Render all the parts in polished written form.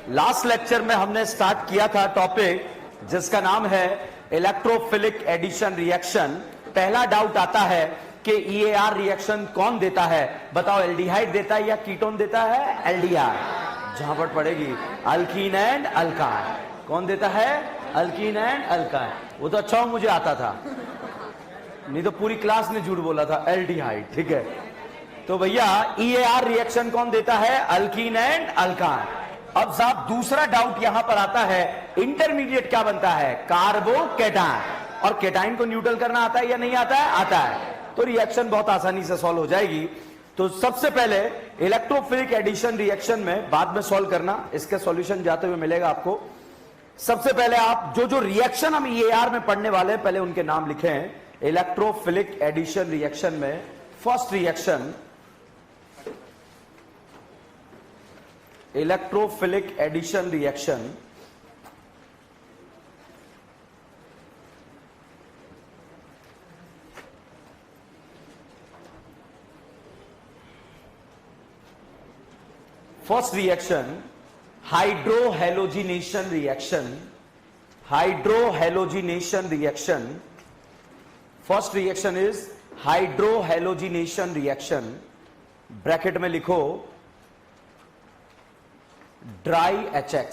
Last lecture में हमने start किया था टॉपिक जिसका नाम है इलेक्ट्रोफिलिक एडिशन रिएक्शन। पहला डाउट आता है कि ईएआर रिएक्शन कौन देता है? बताओ, एल्डिहाइड देता है या कीटोन देता है? एल्डिहाइड। जहां पर पड़ेगी अल्कीन एंड अल्काइन। कौन देता है? Alkyne and alkyne. वो तो अच्छा मुझे आता था, नहीं तो पूरी क्लास ने झूठ बोला था, एल्डिहाइड। ठीक है, तो भैया ईएआर रिएक्शन कौन देता है? Alkyne and alkyne. अब साहब दूसरा डाउट यहां पर आता है, इंटरमीडिएट क्या बनता है? कार्बोकेटाइन। और केटाइन को न्यूट्रल करना आता है या नहीं आता है? आता है। तो रिएक्शन बहुत आसानी से सॉल्व हो जाएगी। तो सबसे पहले इलेक्ट्रोफिलिक एडिशन रिएक्शन में बाद में सॉल्व करना, इसके सॉल्यूशन जाते हुए मिलेगा आपको। सबसे पहले आप जो जो रिएक्शन हम ईएआर में पढ़ने वाले हैं पहले उनके नाम लिखें। इलेक्ट्रोफिलिक एडिशन रिएक्शन में first reaction electrophilic addition reaction, first reaction hydrohalogenation reaction. Hydrohalogenation reaction, first reaction is hydrohalogenation reaction. Bracket में लिखो ड्राई HX,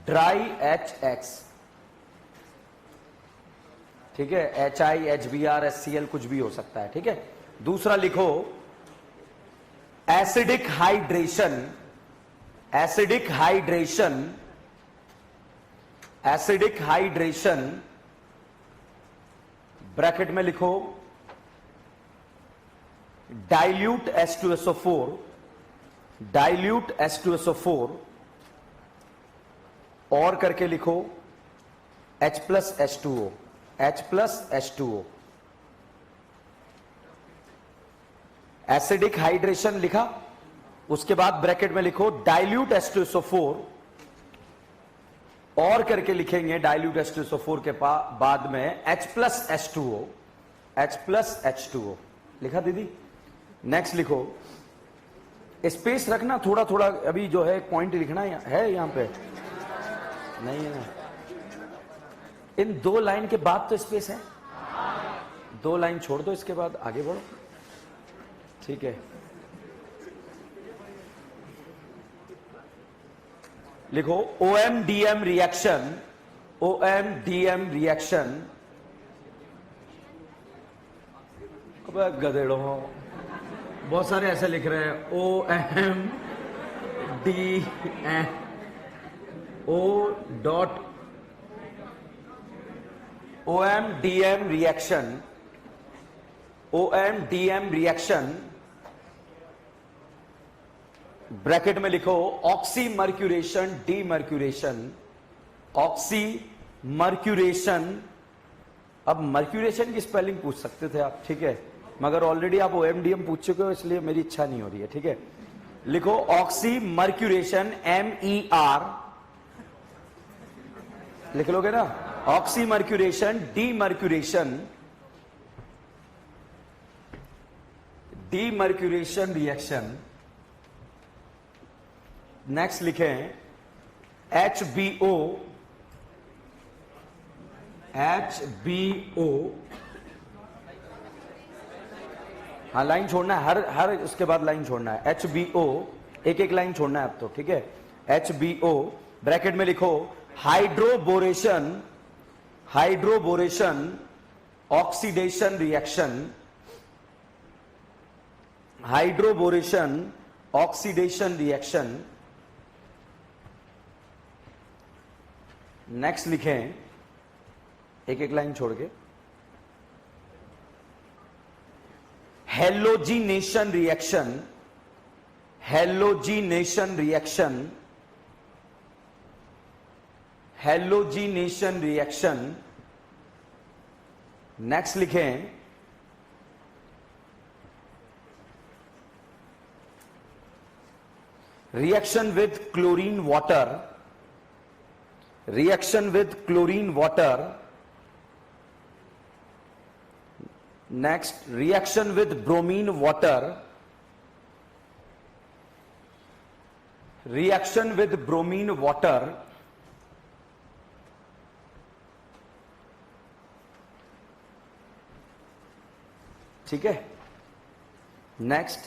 ड्राई HX। ठीक है, HI, HBr, HCl कुछ भी हो सकता है। ठीक है, दूसरा लिखो acidic hydration. Acidic hydration, acidic hydration. Bracket में लिखो डाइल्यूट H2SO4, डाइल्यूट H2SO4 और करके लिखो H+H2O, H+H2O। एसिडिक हाइड्रेशन लिखा, उसके बाद ब्रैकेट में लिखो डाइल्यूट H2SO4 और करके लिखेंगे डाइल्यूट H2SO4 के बाद में H+H2O, H+H2O लिखा दीदी। नेक्स्ट लिखो, स्पेस रखना थोड़ा थोड़ा, अभी जो है पॉइंट लिखना है यहां पे नहीं है। इन दो लाइन के बाद तो स्पेस है, दो लाइन छोड़ दो, इसके बाद आगे बढ़ो। ठीक है, लिखो OMDM रिएक्शन, OMDM रिएक्शन। अब गधेड़ो बहुत सारे ऐसे लिख रहे हैं OMDM reaction, OMDM reaction. Bracket में लिखो oxy mercuration, demercuration, oxy mercuration. अब मर्क्यूरेशन की स्पेलिंग पूछ सकते थे आप, ठीक है, मगर ऑलरेडी आप OMDM पूछ चुके हो, इसलिए मेरी इच्छा नहीं हो रही है। ठीक है, लिखो ऑक्सी मर्क्यूरेशन, MER लिख लोगे ना, oxy mercuration, demercuration, demercuration reaction. Next लिखें HBO, HBO। हाँ, लाइन छोड़ना है, हर उसके बाद लाइन छोड़ना है। HBO, एक एक लाइन छोड़ना है अब तो। ठीक है, HBO। ब्रैकेट में लिखो hydroboration, hydroboration oxidation reaction, hydroboration oxidation reaction. Next लिखें एक एक लाइन छोड़ के halogenation reaction, halogenation reaction, halogenation reaction. Next लिखें reaction with chlorine water, reaction with chlorine water. Next reaction with bromine water, reaction with bromine water ठीक है। Next,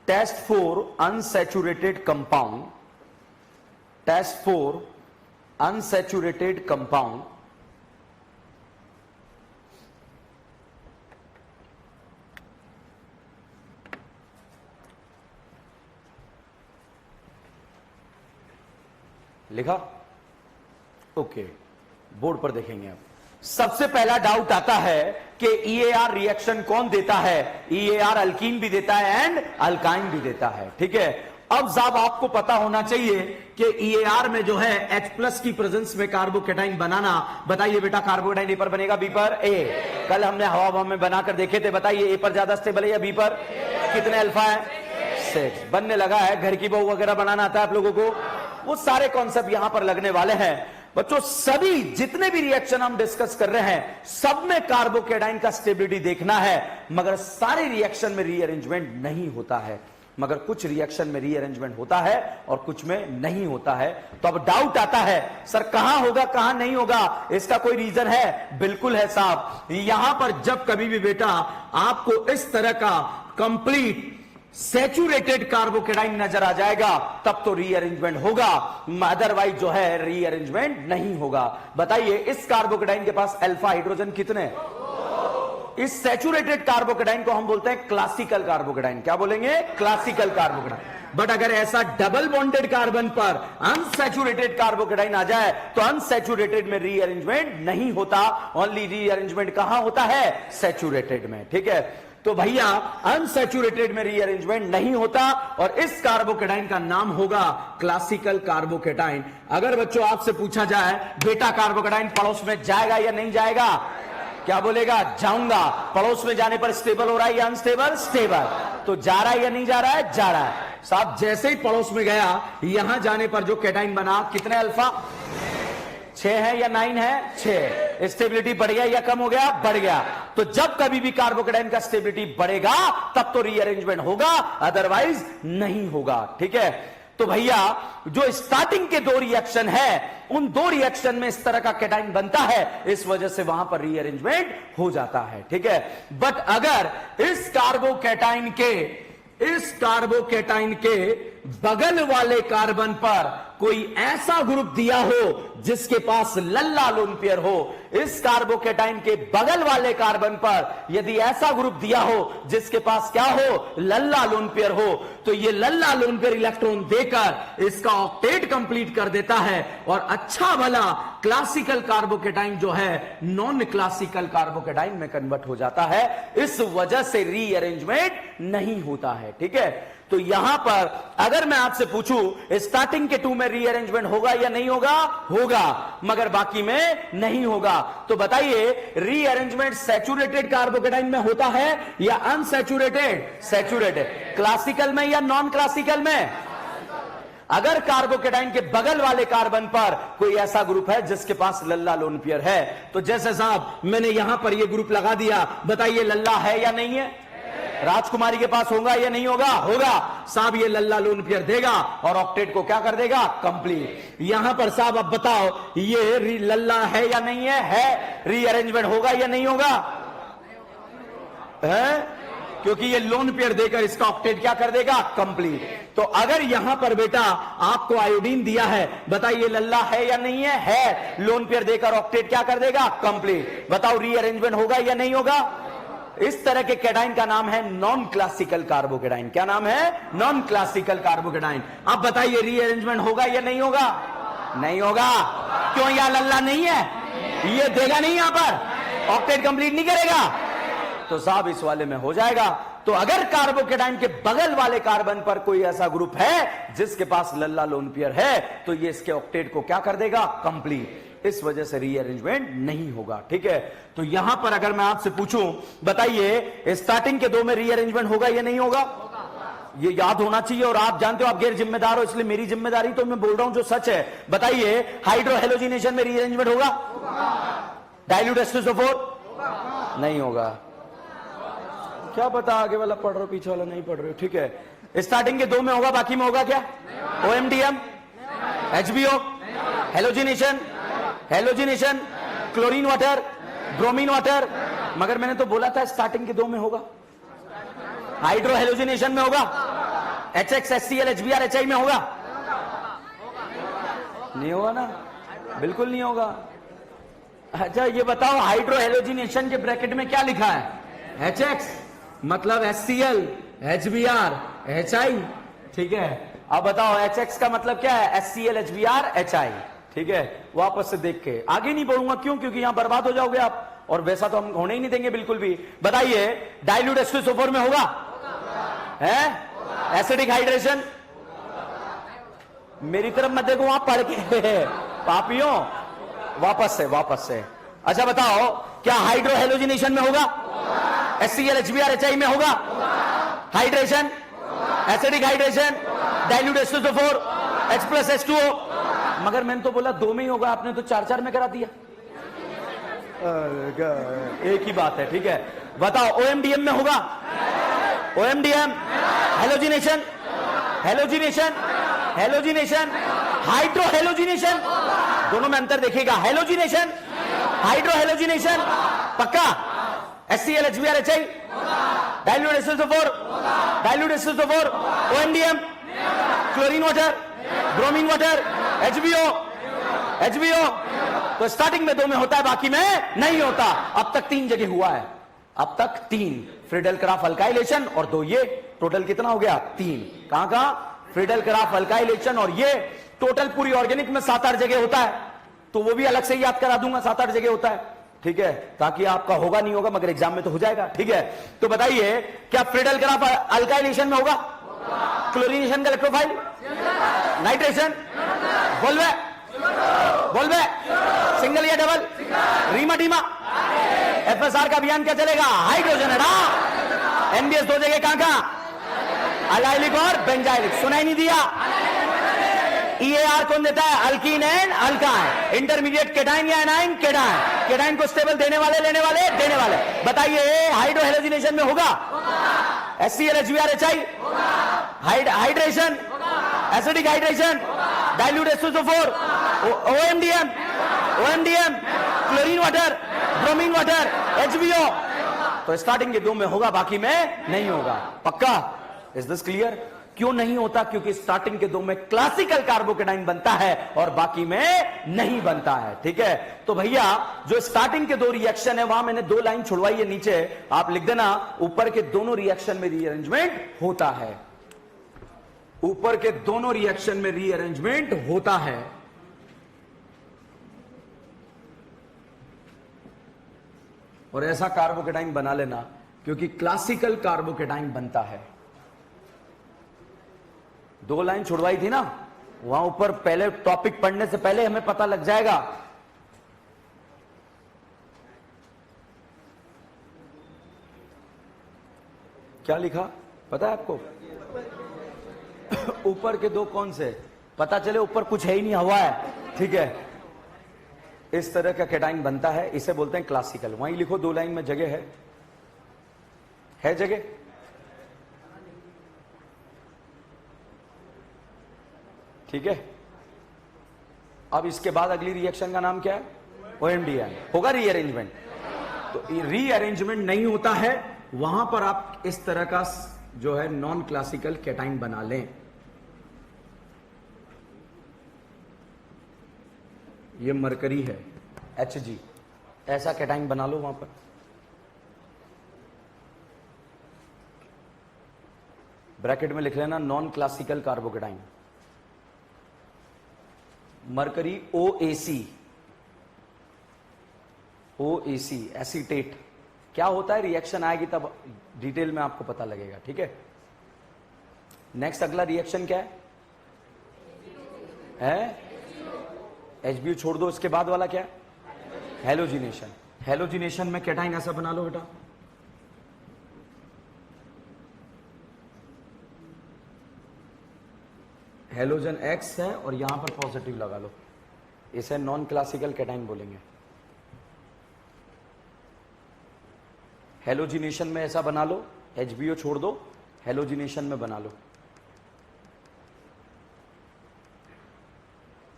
test for unsaturated compound, test for unsaturated compound लिखा? Okay, board पर देखेंगे आप। सबसे पहला doubt आता है कि ईएआर रिएक्शन कौन देता है? ईएआर अल्कीन भी देता है एंड अल्काइन भी देता है, ठीक है। अब साहब आपको पता होना चाहिए कि ईएआर में जो है H+ की प्रेजेंस में कार्बोकेटाइन बनाना, बताइए बेटा कार्बोकेटाइन ए पर बनेगा बी पर? ए। कल हमने हवा में बनाकर देखे थे, बताइए ए पर ज्यादा स्टेबल है या बी पर? कितने अल्फा है? 6। बनने लगा है, घर की बहू वगैरह बनाना आता है आप लोगों को, वो सारे कॉन्सेप्ट यहां पर लगने वाले हैं बच्चों। सभी जितने भी रिएक्शन हम डिस्कस कर रहे हैं सब में कार्बोकेटाइन का स्टेबिलिटी देखना है, मगर सारे रिएक्शन में रीअरेंजमेंट नहीं होता है, मगर कुछ रिएक्शन में रीअरेंजमेंट होता है और कुछ में नहीं होता है। तो अब डाउट आता है सर कहां होगा कहां नहीं होगा, इसका कोई रीजन है? बिल्कुल है साहब। यहां पर जब कभी भी बेटा आपको इस तरह का कंप्लीट सैचुरेटेड कार्बोकेटाइन नजर आ जाएगा तब तो रीअरेंजमेंट होगा, अदरवाइज जो है रीअरेंजमेंट नहीं होगा। बताइए इस कार्बोकेटाइन के पास अल्फा हाइड्रोजन कितने? इस सैचुरेटेड कार्बोकेटाइन को हम बोलते हैं क्लासिकल कार्बोकेटाइन। क्या बोलेंगे? Classical carbocation. बट अगर ऐसा डबल बॉन्डेड कार्बन पर अनसैचुरेटेड कार्बोकेटाइन आ जाए तो अनसैचुरेटेड में रीअरेंजमेंट नहीं होता, ओनली रीअरेंजमेंट कहां होता है? सैचुरेटेड में, ठीक है। तो भैया अनसैचुरेटेड में रीअरेंजमेंट नहीं होता और इस कार्बोकेटाइन का नाम होगा क्लासिकल कार्बोकेटाइन। अगर बच्चों आपसे पूछा जाए बेटा कार्बोकेटाइन पड़ोस में जाएगा या नहीं जाएगा, क्या बोलेगा? जाऊंगा। पड़ोस में जाने पर स्टेबल हो रहा है या अनस्टेबल? स्टेबल। तो जा रहा है या नहीं जा रहा है? जा रहा है साहब। जैसे ही पड़ोस में गया, यहां जाने पर जो कैटाइन बना कितने अल्फा? 6 है या 9 है? 6। स्टेबिलिटी बढ़ गया या कम हो गया? बढ़ गया। तो जब कभी भी कार्बोकेटाइन का स्टेबिलिटी बढ़ेगा तब तो रीअरेंजमेंट होगा, अदरवाइज नहीं होगा, ठीक है। तो भैया जो स्टार्टिंग के 2 रिएक्शन है उन 2 रिएक्शन में इस तरह का कैटाइन बनता है, इस वजह से वहां पर रीअरेंजमेंट हो जाता है, ठीक है। बट अगर इस कार्बोकेटाइन के बगल वाले कार्बन पर कोई ऐसा ग्रुप दिया हो जिसके पास लल्ला लोन पेयर हो, इस कार्बोकेटाइन के बगल वाले कार्बन पर यदि ऐसा ग्रुप दिया हो जिसके पास क्या हो? लल्ला लोन पेयर हो, तो ये लल्ला लोन पेयर इलेक्ट्रॉन देकर इसका ऑक्टेट कंप्लीट कर देता है और अच्छा भला क्लासिकल कार्बोकेटाइन जो है नॉन क्लासिकल कार्बोकेटाइन में कन्वर्ट हो जाता है। इस वजह से रीअरेंजमेंट नहीं होता है, ठीक है। तो यहां पर अगर मैं आपसे पूछूं स्टार्टिंग के 2 में रीअरेंजमेंट होगा या नहीं होगा? होगा, मगर बाकी में नहीं होगा। तो बताइए रीअरेंजमेंट सैचुरेटेड कार्बोकेटाइन में होता है या अनसैचुरेटेड? सैचुरेटेड। क्लासिकल में या नॉन क्लासिकल में? अगर कार्बोकेटाइन के बगल वाले कार्बन पर कोई ऐसा ग्रुप है जिसके पास लल्ला लोन पेयर है, तो जैसे साहब मैंने यहां पर यह ग्रुप लगा दिया, बताइए लल्ला है या नहीं है? राजकुमारी के पास होगा या नहीं होगा? होगा साहब। ये लल्ला लोन पेयर देगा और ऑक्टेट को क्या कर देगा? कंप्लीट। यहां पर साहब अब बताओ ये लल्ला है या नहीं है? है। रीअरेंजमेंट होगा या नहीं होगा? है, क्योंकि ये लोन पेयर देकर इसका ऑक्टेट क्या कर देगा? कंप्लीट। तो अगर यहां पर बेटा आपको आयोडीन दिया है, बताइए लल्ला है या नहीं है? है। लोन पेयर देकर ऑक्टेट क्या कर देगा? कंप्लीट। बताओ रीअरेंजमेंट होगा या नहीं होगा? इस तरह के कैटाइन का नाम है नॉन क्लासिकल कार्बोकेटाइन। क्या नाम है? Non classical carbocation. अब बताइए रीअरेंजमेंट होगा या नहीं होगा? नहीं होगा। क्यों? यहां लल्ला नहीं है, ये देगा नहीं, यहां पर ऑक्टेट कंप्लीट नहीं करेगा, तो साहब इस वाले में हो जाएगा। तो अगर कार्बोकेटाइन के बगल वाले कार्बन पर कोई ऐसा ग्रुप है जिसके पास लल्ला लोन पेयर है, तो ये इसके ऑक्टेट को क्या कर देगा? कंप्लीट। इस वजह से रीअरेंजमेंट नहीं होगा, ठीक है। तो यहां पर अगर मैं आपसे पूछूं, बताइए स्टार्टिंग के 2 में रीअरेंजमेंट होगा या नहीं होगा? ये याद होना चाहिए और आप जानते हो आप गैर जिम्मेदार हो, इसलिए मेरी जिम्मेदारी तो मैं बोल रहा हूं जो सच है। बताइए हाइड्रोहेलोजिनेशन में रीअरेंजमेंट होगा? डाइल्यूट H2SO4 नहीं होगा। क्या पता आगे वाला पढ़ रहे हो पीछे वाला नहीं पढ़ रहे हो, ठीक है। स्टार्टिंग के 2 में होगा, बाकी में होगा क्या? OMDM, HBO, halogenation, halogenation, chlorine water, bromine water. मगर मैंने तो बोला था स्टार्टिंग के 2 में होगा। हाइड्रो हेलोजिनेशन में होगा, HX, HCl, HBr, HI में होगा? नहीं होगा ना, बिल्कुल नहीं होगा। अच्छा ये बताओ, हाइड्रो हेलोजिनेशन के ब्रैकेट में क्या लिखा है? HX मतलब HCl, HBr, HI। ठीक है, अब बताओ HX का मतलब क्या है? HCl, HBr, HI। ठीक है, वापस से देख के आगे नहीं बढ़ूंगा। क्यों? क्योंकि यहां बर्बाद हो जाओगे आप, और वैसा तो हम होने ही नहीं देंगे बिल्कुल भी। बताइए, डाइल्यूट H2SO4 में होगा? है एसिडिक हाइड्रेशन? मेरी तरफ मत देखो, वहां पढ़ के पापियों, वापस से। अच्छा बताओ, क्या हाइड्रो हेलोजिनेशन में होगा? HCl, HBr, HI में होगा hydration? Acidic hydration, dilute H2SO4, H+ H2O। मगर मैंने तो बोला 2 में ही होगा, आपने तो 4 में करा दिया। एक ही बात है। ठीक है, बताओ OMDM में होगा? OMDM halogenation, halogenation, halogenation, hydro halogenation, दोनों में अंतर देखिएगा। हेलोजिनेशन, हाइड्रो हेलोजिनेशन, पक्का? HCl, HBr, HI, dilute H2SO4, dilute H2SO4, OMDM, chlorine water, bromine water, HBO। तो स्टार्टिंग में 2 में होता है, बाकी में नहीं होता। अब तक 3 जगह हुआ है, अब तक 3, फ्रीडल क्राफ अल्काइलेशन और 2 ये, टोटल कितना हो गया? 3। कहां? फ्रीडल क्राफ अल्काइलेशन और ये, टोटल पूरी ऑर्गेनिक में 7-8 जगह होता है। तो वो भी अलग से याद करा दूंगा, 7-8 जगह होता है। ठीक है, ताकि आपका होगा नहीं होगा, मगर एग्जाम में तो हो जाएगा। ठीक है, तो बताइए, क्या फ्रीडल क्राफ अल्काइलेशन में होगा? क्लोरीनेशन का इलेक्ट्रोफाइल, नाइट्रेशन, बोलवे, सिंगल या डबल, रीमा डीमा, FSR का अभियान क्या चलेगा? हाइड्रोजन है। NBS 2 जगह कहां? अलाइलिक और बेंजाइलिक। सुनाई नहीं दिया? EAR कौन देता है? Alkyne and alkyne. Intermediate cation या एनाइन? केटाइन। केटाइन को स्टेबल देने वाले, लेने वाले, देने वाले। बताइए, हाइड्रो हेलोजिनेशन में होगा? HCl, HBr, HI, hydration, acidic hydration, dilute H2SO4, OMDM, chlorine water, bromine water, HBO। तो स्टार्टिंग के 2 में होगा, बाकी में नहीं होगा। पक्का? Is this clear? क्यों नहीं होता? क्योंकि स्टार्टिंग के 2 में क्लासिकल कार्बोकेटाइन बनता है और बाकी में नहीं बनता है। ठीक है, तो भैया जो स्टार्टिंग के 2 रिएक्शन है, वहां मैंने 2 लाइन छुड़वाई है, नीचे आप लिख देना, ऊपर के दोनों रिएक्शन में रीअरेंजमेंट होता है। ऊपर के दोनों रिएक्शन में रीअरेंजमेंट होता है। और ऐसा कार्बोकेटाइन बना लेना, क्योंकि क्लासिकल कार्बोकेटाइन बनता है। 2 लाइन छुड़वाई थी ना, वहां ऊपर पहले टॉपिक पढ़ने से पहले हमें पता लग जाएगा। क्या लिखा पता है आपको? ऊपर के 2 कौन से? पता चले ऊपर कुछ है ही नहीं, हवा है। ठीक है, इस तरह का केटाइन बनता है, इसे बोलते हैं क्लासिकल। वहीं लिखो, 2 लाइन में जगह है जगह? ठीक है, अब इसके बाद अगली रिएक्शन का नाम क्या है? OMDM। होगा रीअरेंजमेंट? तो रीअरेंजमेंट नहीं होता है, वहां पर आप इस तरह का जो है नॉन क्लासिकल केटाइन बना लें। ये मरकरी है, Hg, ऐसा केटाइन बना लो वहां पर। ब्रैकेट में लिख लेना non classical carbocation. Mercury OAC, acetate. क्या होता है? रिएक्शन आएगी तब डिटेल में आपको पता लगेगा। ठीक है, नेक्स्ट अगला रिएक्शन क्या है? HBO छोड़ दो, इसके बाद वाला क्या है? हेलोजिनेशन। हेलोजिनेशन में केटाइन ऐसा बना लो बेटा, हेलोजन X है और यहां पर पॉजिटिव लगा लो, इसे नॉन क्लासिकल केटाइन बोलेंगे। हेलोजिनेशन में ऐसा बना लो, HBO छोड़ दो, हेलोजिनेशन में बना लो।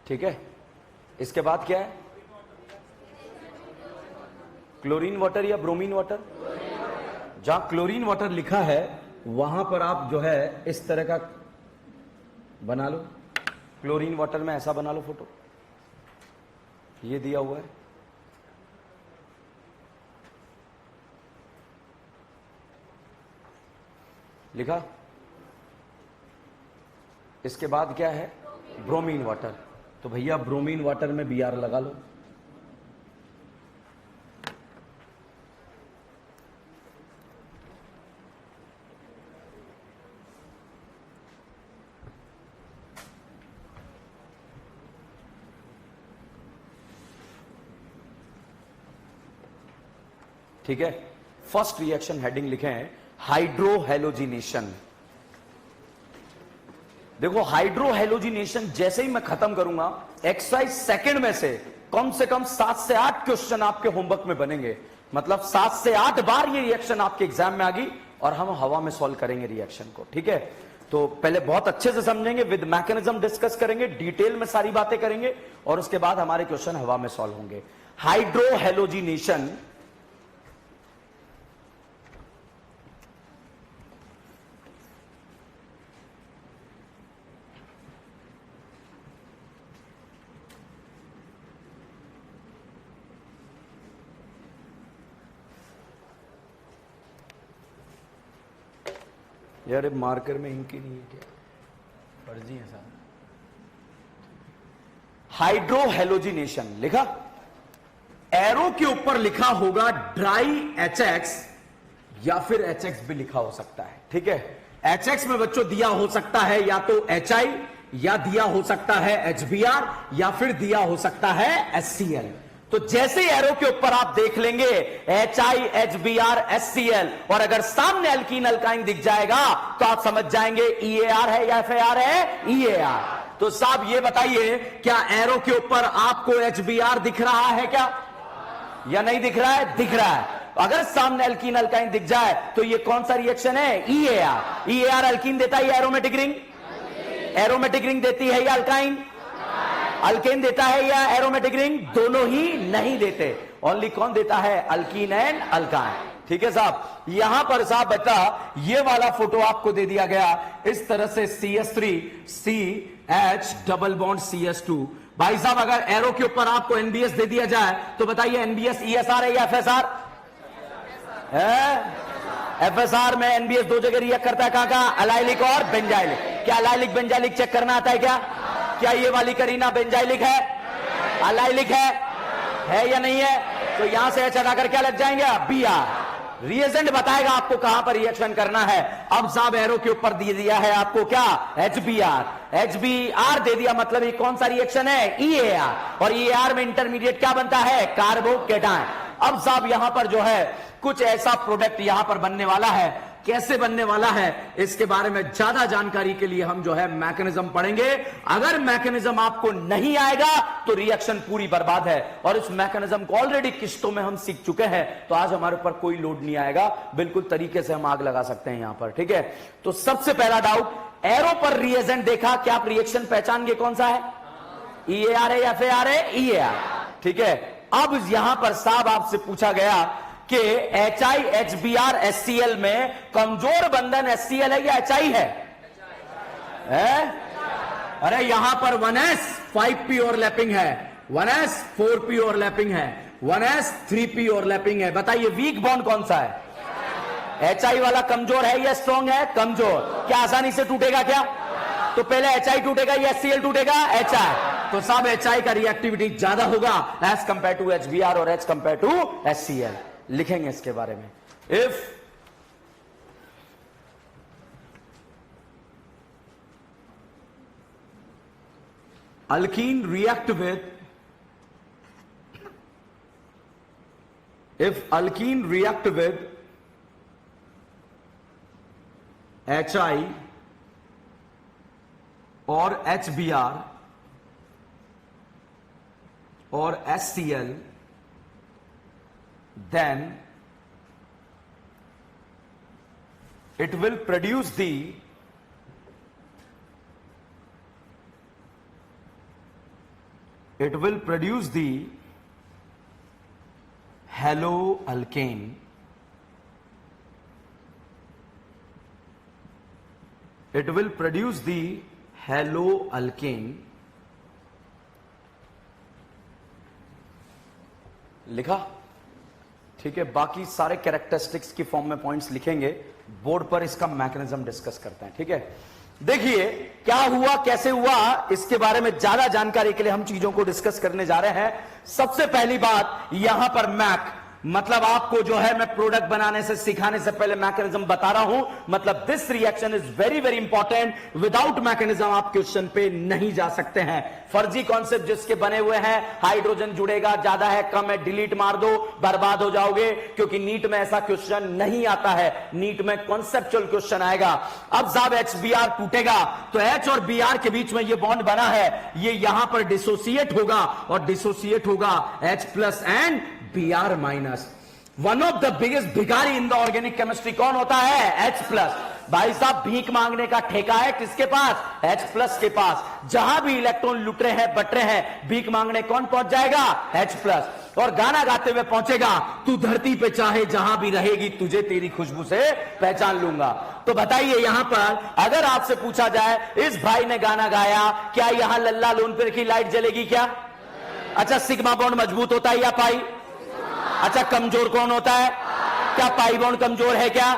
ठीक है, इसके बाद क्या है? क्लोरीन वाटर या ब्रोमीन वाटर? जहां क्लोरीन वाटर लिखा है वहां पर आप जो है इस तरह का बना लो, क्लोरीन वाटर में ऐसा बना लो फोटो, ये दिया हुआ है। लिखा। इसके बाद क्या है? Bromine water. तो भैया ब्रोमीन वाटर में Br लगा लो। ठीक है, फर्स्ट रिएक्शन हेडिंग लिखे हैं हाइड्रोहेलोजिनेशन। देखो हाइड्रोहेलोजिनेशन जैसे ही मैं खत्म करूंगा, एक्सरसाइज सेकंड में से कम 7 से 8 क्वेश्चन आपके होमवर्क में बनेंगे। मतलब 7 से 8 बार ये रिएक्शन आपके एग्जाम में आ गई और हम हवा में सॉल्व करेंगे रिएक्शन को। ठीक है, तो पहले बहुत अच्छे से समझेंगे, विद मैकेनिज्म डिस्कस करेंगे, डिटेल में सारी बातें करेंगे और उसके बाद हमारे क्वेश्चन हवा में सॉल्व होंगे। हाइड्रोहेलोजिनेशन यार मार्कर में इंक ही नहीं है क्या? फर्जी है साहब। हाइड्रोहेलोजिनेशन लिखा, एरो के ऊपर लिखा होगा ड्राई HX या फिर HX भी लिखा हो सकता है। ठीक है, HX में बच्चों दिया हो सकता है या तो HI या दिया हो सकता है HBr या फिर दिया हो सकता है HCl। तो जैसे ही एरो के ऊपर आप देख लेंगे HI, HBr, HCl और अगर सामने अल्कीन अल्काइन दिख जाएगा तो आप समझ जाएंगे EAR है या FAR है? EAR। तो साहब ये बताइए, क्या एरो के ऊपर आपको HBr दिख रहा है क्या या नहीं दिख रहा है? दिख रहा है। अगर सामने अल्कीन अल्काइन दिख जाए तो ये कौन सा रिएक्शन है? EAR। EAR अल्कीन देता है या एरोमेटिक रिंग? एरोमेटिक रिंग देती है या अल्काइन? अल्केन देता है या एरोमेटिक रिंग? दोनों ही नहीं देते। ओनली कौन देता है? Alkyne and alkyne. ठीक है साहब, यहां पर साहब बता, ये वाला फोटो आपको दे दिया गया इस तरह से CH3 CH double bond CH2। भाई साहब अगर एरो के ऊपर आपको NBS दे दिया जाए तो बताइए NBS ESR है या FSR है? FSR में NBS दो जगह रिएक्ट करता है, कहां? अलाइलिक और बेंजाइलिक। क्या अलाइलिक बेंजाइलिक चेक करना आता है क्या? क्या ये वाली करीना बेंजाइलिक है? अलाइलिक है या नहीं है? तो यहां से H हटाकर क्या लग जाएंगे? Br। रिएजेंट बताएगा आपको कहां पर रिएक्शन करना है। अब साहब एरो के ऊपर दे दिया है आपको क्या? HBr। HBr दे दिया, मतलब ये कौन सा रिएक्शन है? EAR। और EAR में इंटरमीडिएट क्या बनता है? कार्बोकेटायन। अब साहब यहां पर जो है कुछ ऐसा प्रोडक्ट यहां पर बनने वाला है। कैसे बनने वाला है इसके बारे में ज्यादा जानकारी के लिए हम जो है मैकेनिज्म पढ़ेंगे। अगर मैकेनिज्म आपको नहीं आएगा तो रिएक्शन पूरी बर्बाद है, और इस मैकेनिज्म को ऑलरेडी किस्तों में हम सीख चुके हैं, तो आज हमारे ऊपर कोई लोड नहीं आएगा, बिल्कुल तरीके से हम आग लगा सकते हैं यहां पर। ठीक है, तो सबसे पहला डाउट, एरो पर रिएजेंट देखा, क्या आप रिएक्शन पहचान गए कौन सा है? EAR है या FAR है? EAR। ठीक है, अब यहां पर साहब आपसे पूछा गया कि HI, HBr, HCl में कमजोर बंधन HCl है या HI है? अरे यहां पर 1s 5p ओवरलैपिंग है, 1s 4p ओवरलैपिंग है, 1s 3p ओवरलैपिंग है। बताइए वीक बॉन्ड कौन सा है? HI वाला कमजोर है या स्ट्रॉन्ग है? कमजोर। क्या आसानी से टूटेगा क्या? तो पहले HI टूटेगा या HCl टूटेगा? HI। तो सब HI का रिएक्टिविटी ज्यादा होगा एज कंपेयर टू HBr और एज कंपेयर टू HCl। लिखेंगे इसके बारे में। If alkene react with HI और HBr और HCl, then it will produce the it will produce the haloalkane. It will produce the haloalkane. लिखा? ठीक है, बाकी सारे कैरेक्टरिस्टिक्स की फॉर्म में पॉइंट्स लिखेंगे, बोर्ड पर इसका मैकेनिज्म डिस्कस करते हैं। ठीक है, देखिए क्या हुआ, कैसे हुआ, इसके बारे में ज्यादा जानकारी के लिए हम चीजों को डिस्कस करने जा रहे हैं। सबसे पहली बात, यहां पर मैक मतलब आपको जो है मैं प्रोडक्ट बनाने से सिखाने से पहले मैकेनिज्म बता रहा हूं। मतलब this reaction is very very important, without mechanism आप क्वेश्चन पे नहीं जा सकते हैं। फर्जी कॉन्सेप्ट जिसके बने हुए हैं, हाइड्रोजन जुड़ेगा, ज्यादा है कम है, डिलीट मार दो, बर्बाद हो जाओगे, क्योंकि नीट में ऐसा क्वेश्चन नहीं आता है। नीट में कॉन्सेप्चुअल क्वेश्चन आएगा। अब जब HBr टूटेगा तो H और Br के बीच में ये बॉन्ड बना है, ये यहां पर डिसोसिएट होगा और डिसोसिएट होगा H+ and Br minus. One of the biggest भिखारी इन द ऑर्गेनिक केमिस्ट्री कौन होता है? H+। भाई साहब भीख मांगने का ठेका है किसके पास? H+ के पास। जहां भी इलेक्ट्रॉन लुट रहे हैं, बट रहे हैं, भीख मांगने कौन पहुंच जाएगा? H+। और गाना गाते हुए पहुंचेगा, तू धरती पे चाहे जहां भी रहेगी, तुझे तेरी खुशबू से पहचान लूंगा। तो बताइए यहां पर अगर आपसे पूछा जाए, इस भाई ने गाना गाया, क्या यहां लल्ला लोनपुर की लाइट जलेगी क्या? अच्छा, सिग्मा बॉन्ड मजबूत होता है या पाई? अच्छा, कमजोर कौन होता है? क्या पाई बॉन्ड कमजोर है क्या?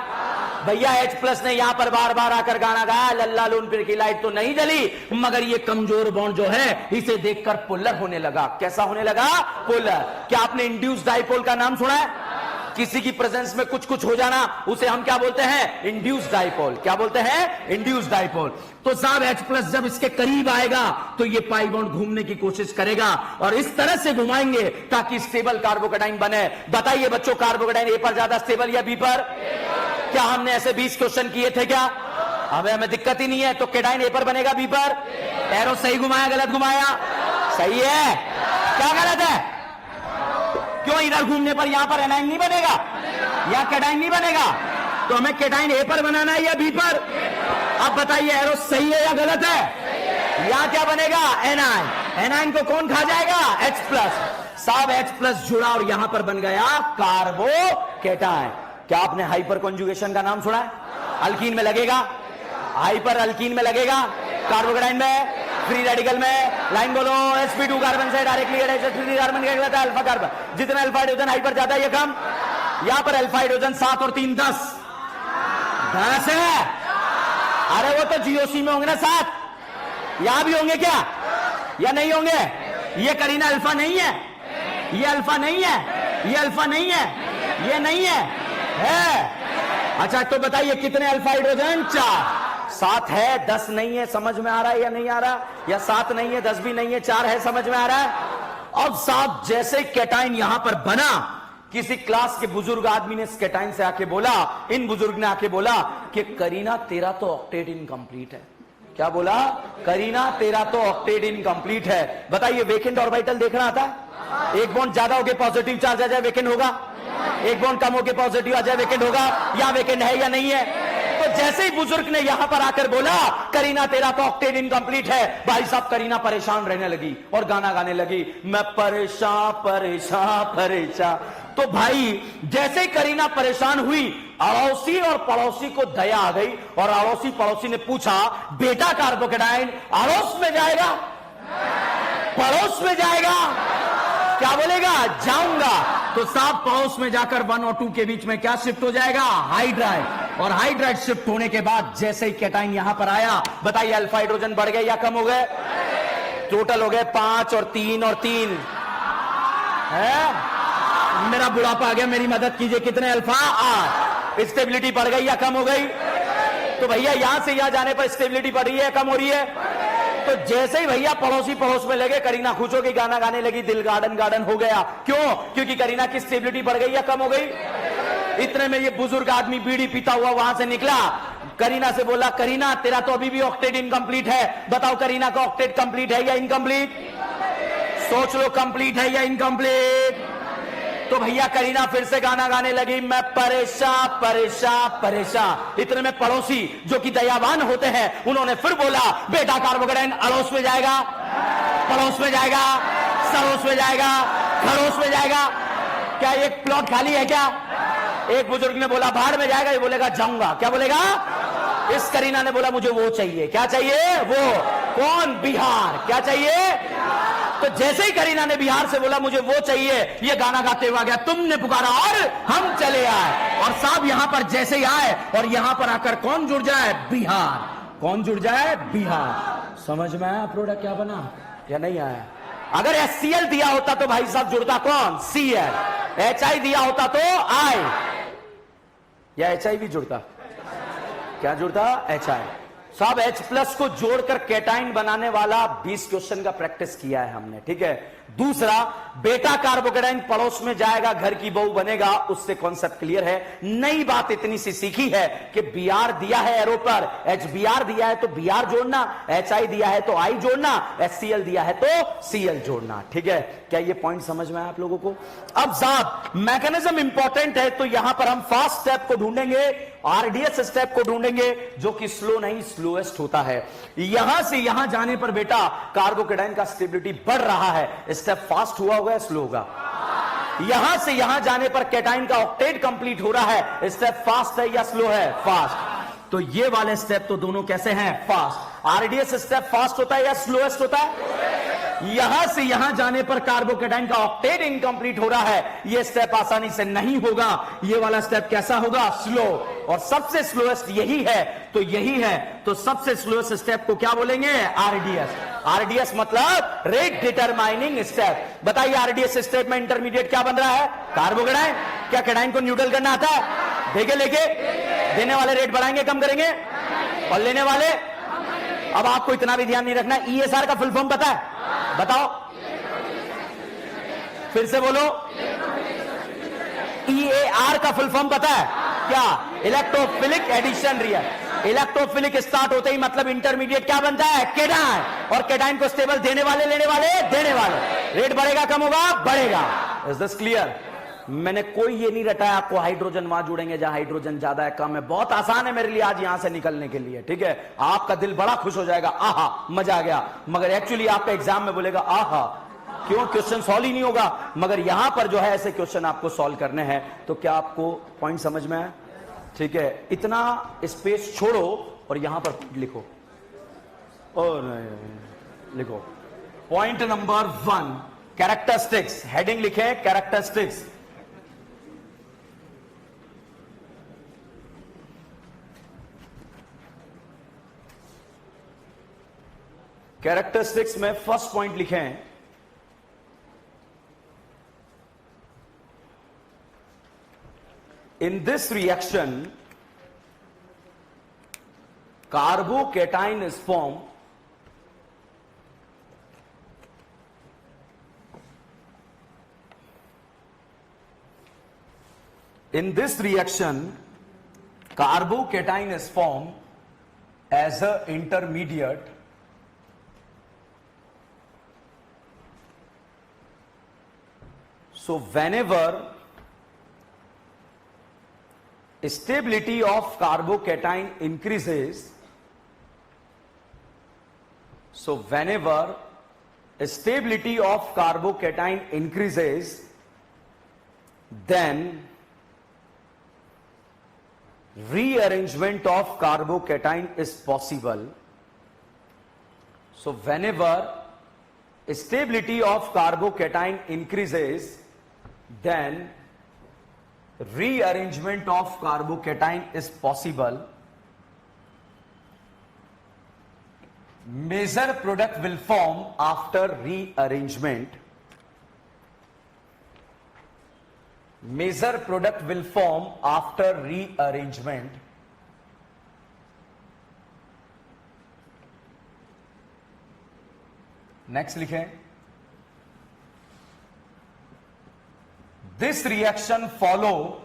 भैया H+ ने यहां पर बार बार आकर गाना गाया, लल्ला लोनपुर की लाइट तो नहीं जली, मगर ये कमजोर बॉन्ड जो है इसे देखकर पोलर होने लगा। कैसा होने लगा? पोलर। क्या आपने इंड्यूस्ड डाइपोल का नाम सुना है? किसी की प्रेजेंस में कुछ कुछ हो जाना, उसे हम क्या बोलते हैं? Induced dipole. क्या बोलते हैं? Induced dipole. तो साहब H+ जब इसके करीब आएगा तो ये पाई बॉन्ड घूमने की कोशिश करेगा और इस तरह से घुमाएंगे ताकि स्टेबल कार्बोकेटाइन बने। बताइए बच्चों, कार्बोकेटाइन A पर ज्यादा स्टेबल या B पर? क्या हमने ऐसे 20 क्वेश्चन किए थे क्या? हमें दिक्कत ही नहीं है। तो केटाइन A पर बनेगा B पर? एरो सही घुमाया गलत घुमाया? सही है। क्या गलत है? क्यों इधर घूमने पर यहां पर एनाइन नहीं बनेगा या केटाइन नहीं बनेगा? तो हमें केटाइन A पर बनाना है या B पर? अब बताइए एरो सही है या गलत है? या क्या बनेगा? एनाइन। एनाइन को कौन खा जाएगा? H+। साहब H+ जुड़ा और यहां पर बन गया कार्बोकेटाइन। क्या आपने हाइपर कॉन्जुगेशन का नाम सुना है? अल्कीन में लगेगा, हाइपर अल्कीन में लगेगा, कार्बोकेटाइन में, फ्री रेडिकल में। लाइन बोलो, sp2 कार्बन से डायरेक्टली H3 कार्बन क्या कहलाता है? Alpha carbon. जितना अल्फा हाइड्रोजन हाइपर जाता है या कम? यहां पर अल्फा हाइड्रोजन 7 और 3 10 है। अरे वो तो GOC में होंगे ना 7, यहां भी होंगे क्या या नहीं होंगे? ये करीना अल्फा नहीं है, ये अल्फा नहीं है, ये अल्फा नहीं है, ये नहीं है। अच्छा तो बताइए कितने अल्फा हाइड्रोजन? 4। 7 है, 10 नहीं है। समझ में आ रहा है या नहीं आ रहा? या 7 नहीं है, 10 भी नहीं है, 4 है। समझ में आ रहा है? अब साहब जैसे केटाइन यहां पर बना, किसी क्लास के बुजुर्ग आदमी ने केटाइन से आके बोला, इन बुजुर्ग ने आके बोला कि करीना तेरा तो ऑक्टेट इनकंप्लीट है। क्या बोला? करीना तेरा तो ऑक्टेट इनकंप्लीट है। बताइए वेकेंट ऑर्बिटल देखना आता है? एक बॉन्ड ज्यादा हो गया पॉजिटिव चार्ज आ जाए वेकेंट होगा, एक बॉन्ड कम हो के पॉजिटिव आ जाए वेकेंट होगा, या वेकेंट है या नहीं है? तो जैसे ही बुजुर्ग ने यहां पर आकर बोला करीना तेरा तो ऑक्टेट इनकंप्लीट है, भाई साहब करीना परेशान रहने लगी और गाना गाने लगी, मैं परेशान परेशान परेशान। तो भाई जैसे ही करीना परेशान हुई, अड़ोसी और पड़ोसी को दया आ गई और अड़ोसी पड़ोसी ने पूछा, बेटा कार्बोकेटाइन अड़ोस में जाएगा पड़ोस में जाएगा? क्या बोलेगा? जाऊंगा। तो साहब पड़ोस में जाकर 1 और 2 के बीच में क्या शिफ्ट हो जाएगा? हाइड्राइड। और हाइड्राइड शिफ्ट होने के बाद जैसे ही केटाइन यहां पर आया, बताइए अल्फा हाइड्रोजन बढ़ गए या कम हो गए? टोटल हो गए 5 और 3 और 3 है। मेरा बुढ़ापा आ गया, मेरी मदद कीजिए। कितने अल्फा? 8। स्टेबिलिटी बढ़ गई या कम हो गई? तो भैया यहां से यहां जाने पर स्टेबिलिटी बढ़ रही है कम हो रही है? तो जैसे ही भैया पड़ोसी पड़ोस में लगे, करीना खुश हो गई, गाना गाने लगी, दिल गार्डन गार्डन हो गया। क्यों? क्योंकि करीना की स्टेबिलिटी बढ़ गई या कम हो गई? इतने में ये बुजुर्ग आदमी बीड़ी पीता हुआ वहां से निकला, करीना से बोला, करीना तेरा तो अभी भी ऑक्टेट इनकंप्लीट है, बताओ करीना का ऑक्टेट कंप्लीट है या इनकंप्लीट? सोच लो, कंप्लीट है या इनकंप्लीट? तो भैया करीना फिर से गाना गाने लगी, मैं परेशान परेशान परेशान। इतने में पड़ोसी जो कि दयावान होते हैं, उन्होंने फिर बोला, बेटा कार्बोकेटाइन अड़ोस में जाएगा पड़ोस में जाएगा? सरोस में जाएगा, खरोस में जाएगा। क्या एक प्लॉट खाली है क्या? एक बुजुर्ग ने बोला भाड़ में जाएगा, ये बोलेगा जाऊंगा। क्या बोलेगा? इस करीना ने बोला मुझे वो चाहिए। क्या चाहिए? वो। कौन? बिहार। क्या चाहिए? तो जैसे ही करीना ने बिहार से बोला मुझे वो चाहिए, ये गाना गाते हुआ गया, तुमने पुकारा और हम चले आए। और साहब यहां पर जैसे ही आए और यहां पर आकर कौन जुड़ जाए? बिहार। कौन जुड़ जाए? बिहार। समझ में आया प्रोडक्ट क्या बना या नहीं आया? अगर HCl दिया होता तो भाई साहब जुड़ता कौन? Cl। HI दिया होता तो I, या HI भी जुड़ता? क्या जुड़ता? HI। साहब H+ को जोड़कर कैटाइन बनाने वाला 20 क्वेश्चन का प्रैक्टिस किया है हमने, ठीक है। दूसरा, बेटा कार्बोकेटाइन पड़ोस में जाएगा, घर की बहू बनेगा, उससे कॉन्सेप्ट क्लियर है। नई बात इतनी सी सीखी है कि Br दिया है एरो पर, HBr दिया है तो Br जोड़ना, HI दिया है तो I जोड़ना, HCl दिया है तो Cl जोड़ना, ठीक है। क्या ये पॉइंट समझ में आया आप लोगों को? अब साहब मैकेनिज्म इंपॉर्टेंट है, तो यहां पर हम फास्ट स्टेप को ढूंढेंगे, RDS स्टेप को ढूंढेंगे, जो कि स्लो नहीं स्लोएस्ट होता है। यहां से यहां जाने पर बेटा कार्बोकेटाइन का स्टेबिलिटी बढ़ रहा है, स्टेप फास्ट हुआ होगा या स्लो होगा? यहां से यहां जाने पर कैटाइन का ऑक्टेट कंप्लीट हो रहा है, स्टेप फास्ट है या स्लो है? फास्ट। तो ये वाले स्टेप तो दोनों कैसे हैं? फास्ट। RDS स्टेप फास्ट होता है या स्लोएस्ट होता है? यहां से यहां जाने पर कार्बोकेटाइन का ऑक्टेट इनकंप्लीट हो रहा है, यह स्टेप आसानी से नहीं होगा। यह वाला स्टेप कैसा होगा? स्लो। और सबसे स्लोएस्ट यही है, तो यही है, तो सबसे स्लोएस्ट स्टेप को क्या बोलेंगे? RDS। RDS मतलब रेट डिटरमाइनिंग स्टेप। बताइए RDS स्टेप में इंटरमीडिएट क्या बन रहा है? कार्बोकेटाइन। क्या कैटाइन को न्यूट्रल करना आता है? देखे लेके देने वाले रेट बढ़ाएंगे कम करेंगे, और लेने वाले? अब आपको इतना भी ध्यान नहीं रखना, ESR का फुल फॉर्म पता है? बताओ, फिर से बोलो। EAR का फुल फॉर्म पता है क्या? Electrophilic addition reaction. Electrophilic start होते ही मतलब इंटरमीडिएट क्या बनता है? कैटाइन। और कैटाइन को स्टेबल देने वाले, लेने वाले, देने वाले। रेट बढ़ेगा कम होगा? बढ़ेगा। Is this clear? मैंने कोई ये नहीं रटाया आपको हाइड्रोजन वहां जुड़ेंगे जहां हाइड्रोजन ज्यादा है कम है। बहुत आसान है मेरे लिए आज यहां से निकलने के लिए, ठीक है। आपका दिल बड़ा खुश हो जाएगा, आहा मजा आ गया। मगर एक्चुअली आपका एग्जाम में बोलेगा आहा, क्यों? क्वेश्चन सॉल्व ही नहीं होगा। मगर यहां पर जो है ऐसे क्वेश्चन आपको सॉल्व करने हैं। तो क्या आपको पॉइंट समझ में आया? ठीक है, इतना स्पेस छोड़ो और यहां पर लिखो, और लिखो पॉइंट नंबर 1 कैरेक्टरिस्टिक्स। हेडिंग लिखे कैरेक्टरिस्टिक्स। कैरेक्टरिस्टिक्स में फर्स्ट पॉइंट लिखें, in this reaction carbocation is formed in this reaction carbocation is formed as a intermediate so whenever stability of carbocation increases, so whenever stability of carbocation increases, then rearrangement of carbocation is possible. So whenever stability of carbocation increases, then rearrangement of carbocation is possible. Major product will form after rearrangement. Major product will form after rearrangement. Next लिखें, this reaction follow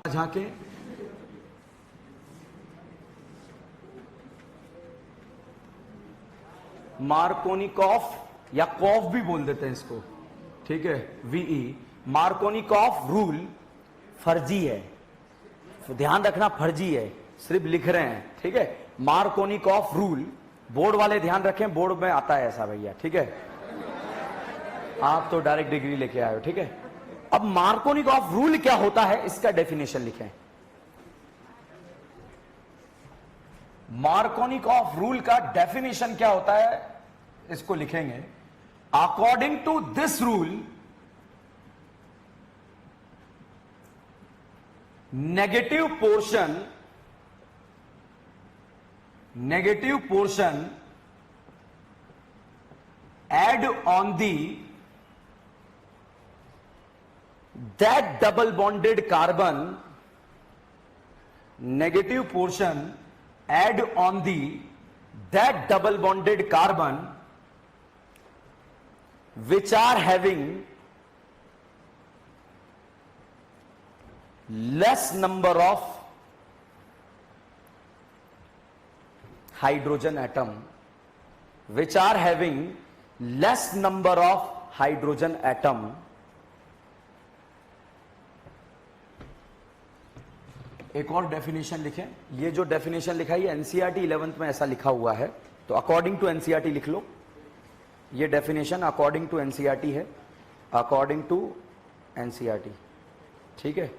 झाके Markovnikov या कॉफ भी बोल देते हैं इसको, ठीक है, VE मार्कोनिकॉफ रूल फर्जी है, ध्यान रखना फर्जी है, सिर्फ लिख रहे हैं, ठीक है। मार्कोनिकॉफ रूल, बोर्ड वाले ध्यान रखें, बोर्ड में आता है ऐसा भैया, ठीक है। आप तो डायरेक्ट डिग्री लेके आए हो, ठीक है। अब मार्कोनिकॉफ रूल क्या होता है इसका डेफिनेशन लिखें। मार्कोनिकॉफ रूल का डेफिनेशन क्या होता है इसको लिखेंगे। According to this rule, negative portion add on the that double bonded carbon, negative portion add on the that double bonded carbon which are having less number of hydrogen atom, which are having less number of hydrogen atom, एक और definition लिखें। ये जो definition लिखा है NCERT 11th में ऐसा लिखा हुआ है, तो अकॉर्डिंग टू एनसीईआरटी लिख लो। ये डेफिनेशन अकॉर्डिंग टू एनसीईआरटी है, अकॉर्डिंग टू एनसीईआरटी, ठीक है।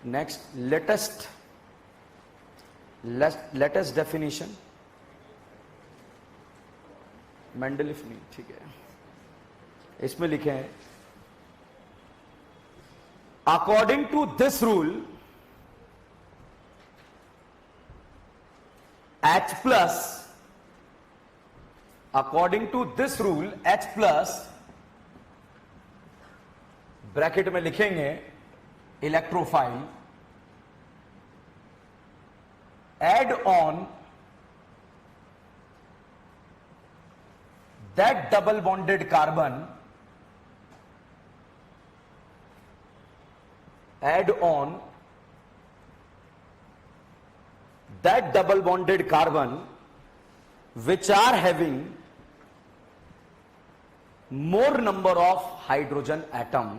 नेक्स्ट, लेटेस्ट डेफिनेशन मेंडलीफ नहीं, ठीक है। इसमें लिखे हैं according to this rule H plus, according to this rule H plus bracket में लिखेंगे electrophile add on that double bonded carbon, add on that double bonded carbon which are having more number of hydrogen atom,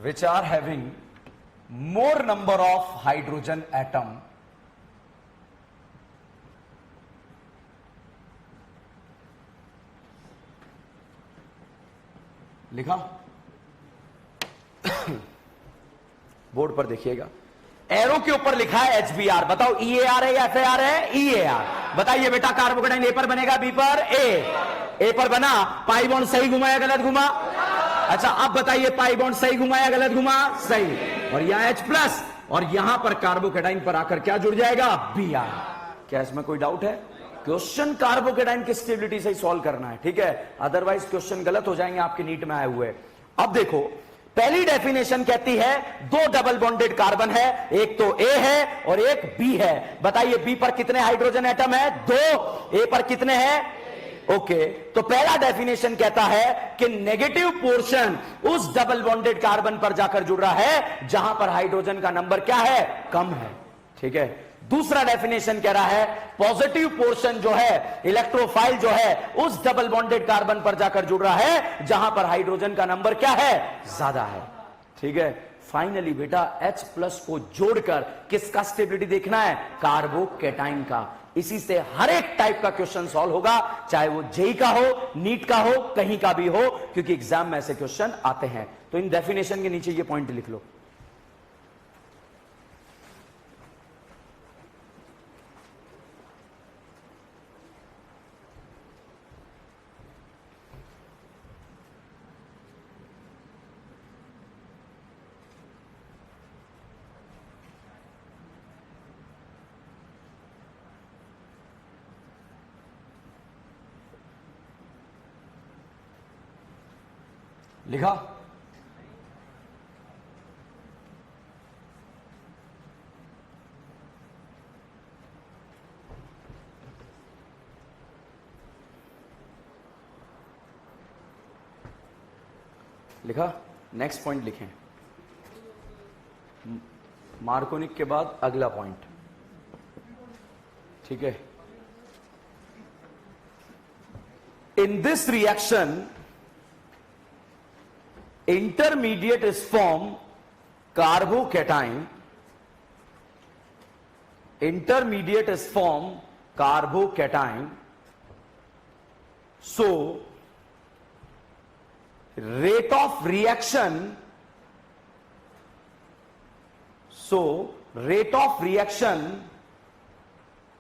which are having more number of hydrogen atom, लिखा। Board पर देखिएगा, arrow के ऊपर लिखा है HBr। बताओ EAR है या FAR है? EAR। बताइए बेटा, कार्बोकेटाइन ए पर बनेगा, बी पर? ए पर बना। पाई बॉन्ड सही घुमाया गलत घुमा? अच्छा, अब बताइए पाई बॉन्ड सही घुमाया गलत घुमा? सही। और यहां H प्लस और यहां पर कार्बोकेटाइन पर आकर क्या जुड़ जाएगा? Br। क्या इसमें कोई डाउट है? क्वेश्चन कार्बोकेटाइन की स्टेबिलिटी से ही सॉल्व करना है, ठीक है, अदरवाइज क्वेश्चन गलत हो जाएंगे आपके नीट में आए हुए। अब देखो, पहली डेफिनेशन कहती है दो डबल बॉन्डेड कार्बन है, एक तो ए है और एक बी है। बताइए बी पर कितने हाइड्रोजन एटम है? 2। ए पर कितने हैं? ओके, तो पहला डेफिनेशन कहता है कि नेगेटिव पोर्शन उस डबल बॉन्डेड कार्बन पर जाकर जुड़ रहा है जहां पर हाइड्रोजन का नंबर क्या है? कम है, ठीक है। दूसरा डेफिनेशन कह रहा है पॉजिटिव पोर्शन जो है, इलेक्ट्रोफाइल जो है, उस डबल बॉन्डेड कार्बन पर जाकर जुड़ रहा है जहां पर हाइड्रोजन का नंबर क्या है? ज्यादा है, ठीक है। फाइनली बेटा H प्लस को जोड़कर किसका स्टेबिलिटी देखना है? कार्बोकेटाइन का। इसी से हर एक टाइप का क्वेश्चन सॉल्व होगा, चाहे वो जेई का हो, नीट का हो, कहीं का भी हो, क्योंकि एग्जाम में ऐसे क्वेश्चन आते हैं। तो इन डेफिनेशन के नीचे ये पॉइंट लिख लो। लिखा? लिखा? नेक्स्ट पॉइंट लिखें। मार्कोनिक के बाद अगला पॉइंट, ठीक है। In this reaction intermediate is formed, carbocation intermediate is formed carbocation. So rate of reaction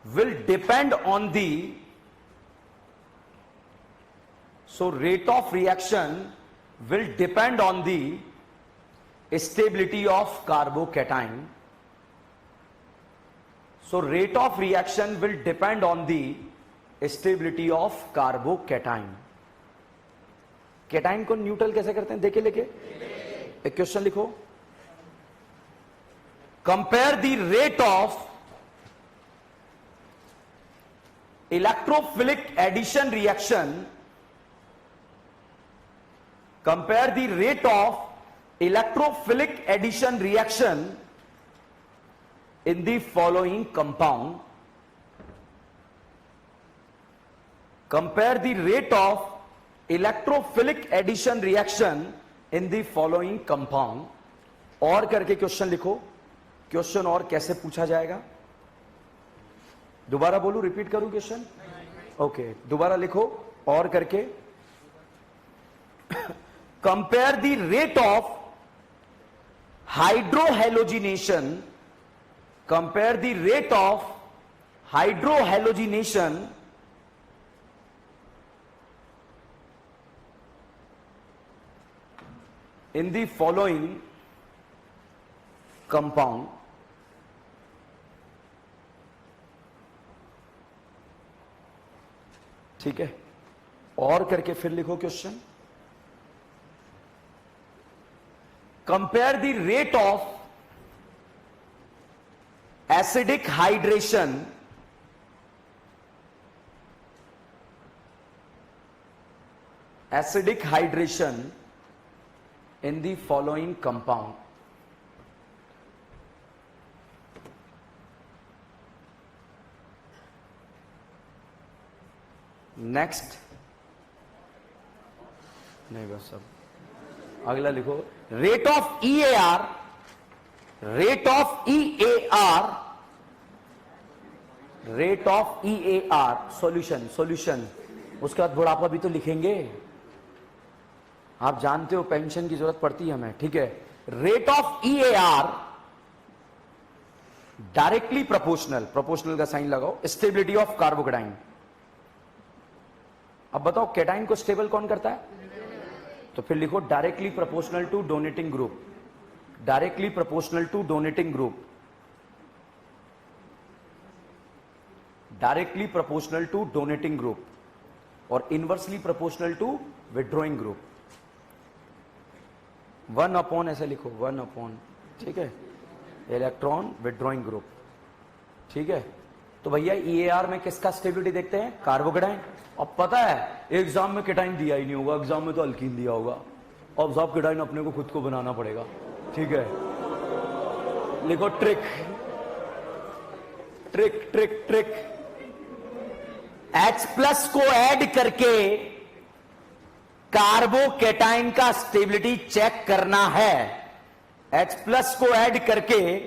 will depend on the stability of carbocation. So rate of reaction will depend on the stability of carbocation. Cation को neutral कैसे करते हैं देखे लेके एक question लिखो. Compare the rate of electrophilic addition reaction. Compare the rate of electrophilic addition reaction in the following compound. Compare the rate of electrophilic addition reaction in the following compound. और करके question लिखो. Question और कैसे पूछा जाएगा दोबारा बोलूं repeat करूं क्वेश्चन. ओके दोबारा लिखो और करके. Compare the rate of hydrohalogenation. Compare the rate of hydrohalogenation in the following compound. ठीक है और करके फिर लिखो question. Compare the rate of acidic hydration in the following compound. Next नहीं बस अब अगला लिखो. Rate of EAR solution. उसके बाद बुढ़ापा भी तो लिखेंगे. आप जानते हो पेंशन की जरूरत पड़ती है हमें. ठीक है. Rate of EAR directly proportional का साइन लगाओ स्टेबिलिटी ऑफ कार्बोकेटाइन. अब बताओ केटाइन को स्टेबल कौन करता है तो फिर लिखो directly proportional to donating group. Directly proportional to donating group. Directly proportional to donating group और inversely proportional to withdrawing group. 1/, ऐसे लिखो 1/. ठीक है. Electron withdrawing group. ठीक है. तो भैया EAR में किसका स्टेबिलिटी देखते हैं कार्बोकेटाइन. अब पता है एग्जाम में केटाइन दिया ही नहीं होगा. एग्जाम में तो अल्कीन दिया होगा. अब साहब केटाइन अपने को खुद को बनाना पड़ेगा. ठीक है. लिखो ट्रिक. H+ को ऐड करके कार्बोकेटाइन का स्टेबिलिटी चेक करना है. H+ को ऐड करके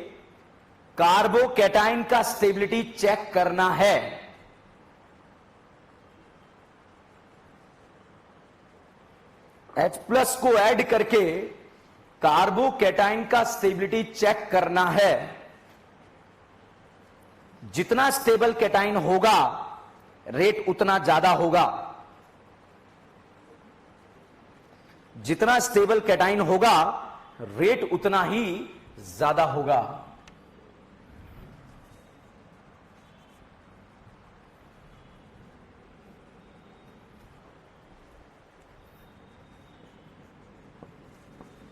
कार्बोकेटाइन का स्टेबिलिटी चेक करना है. H+ को ऐड करके कार्बोकेटाइन का स्टेबिलिटी चेक करना है. जितना स्टेबल केटाइन होगा रेट उतना ज्यादा होगा. जितना स्टेबल केटाइन होगा रेट उतना ही ज्यादा होगा.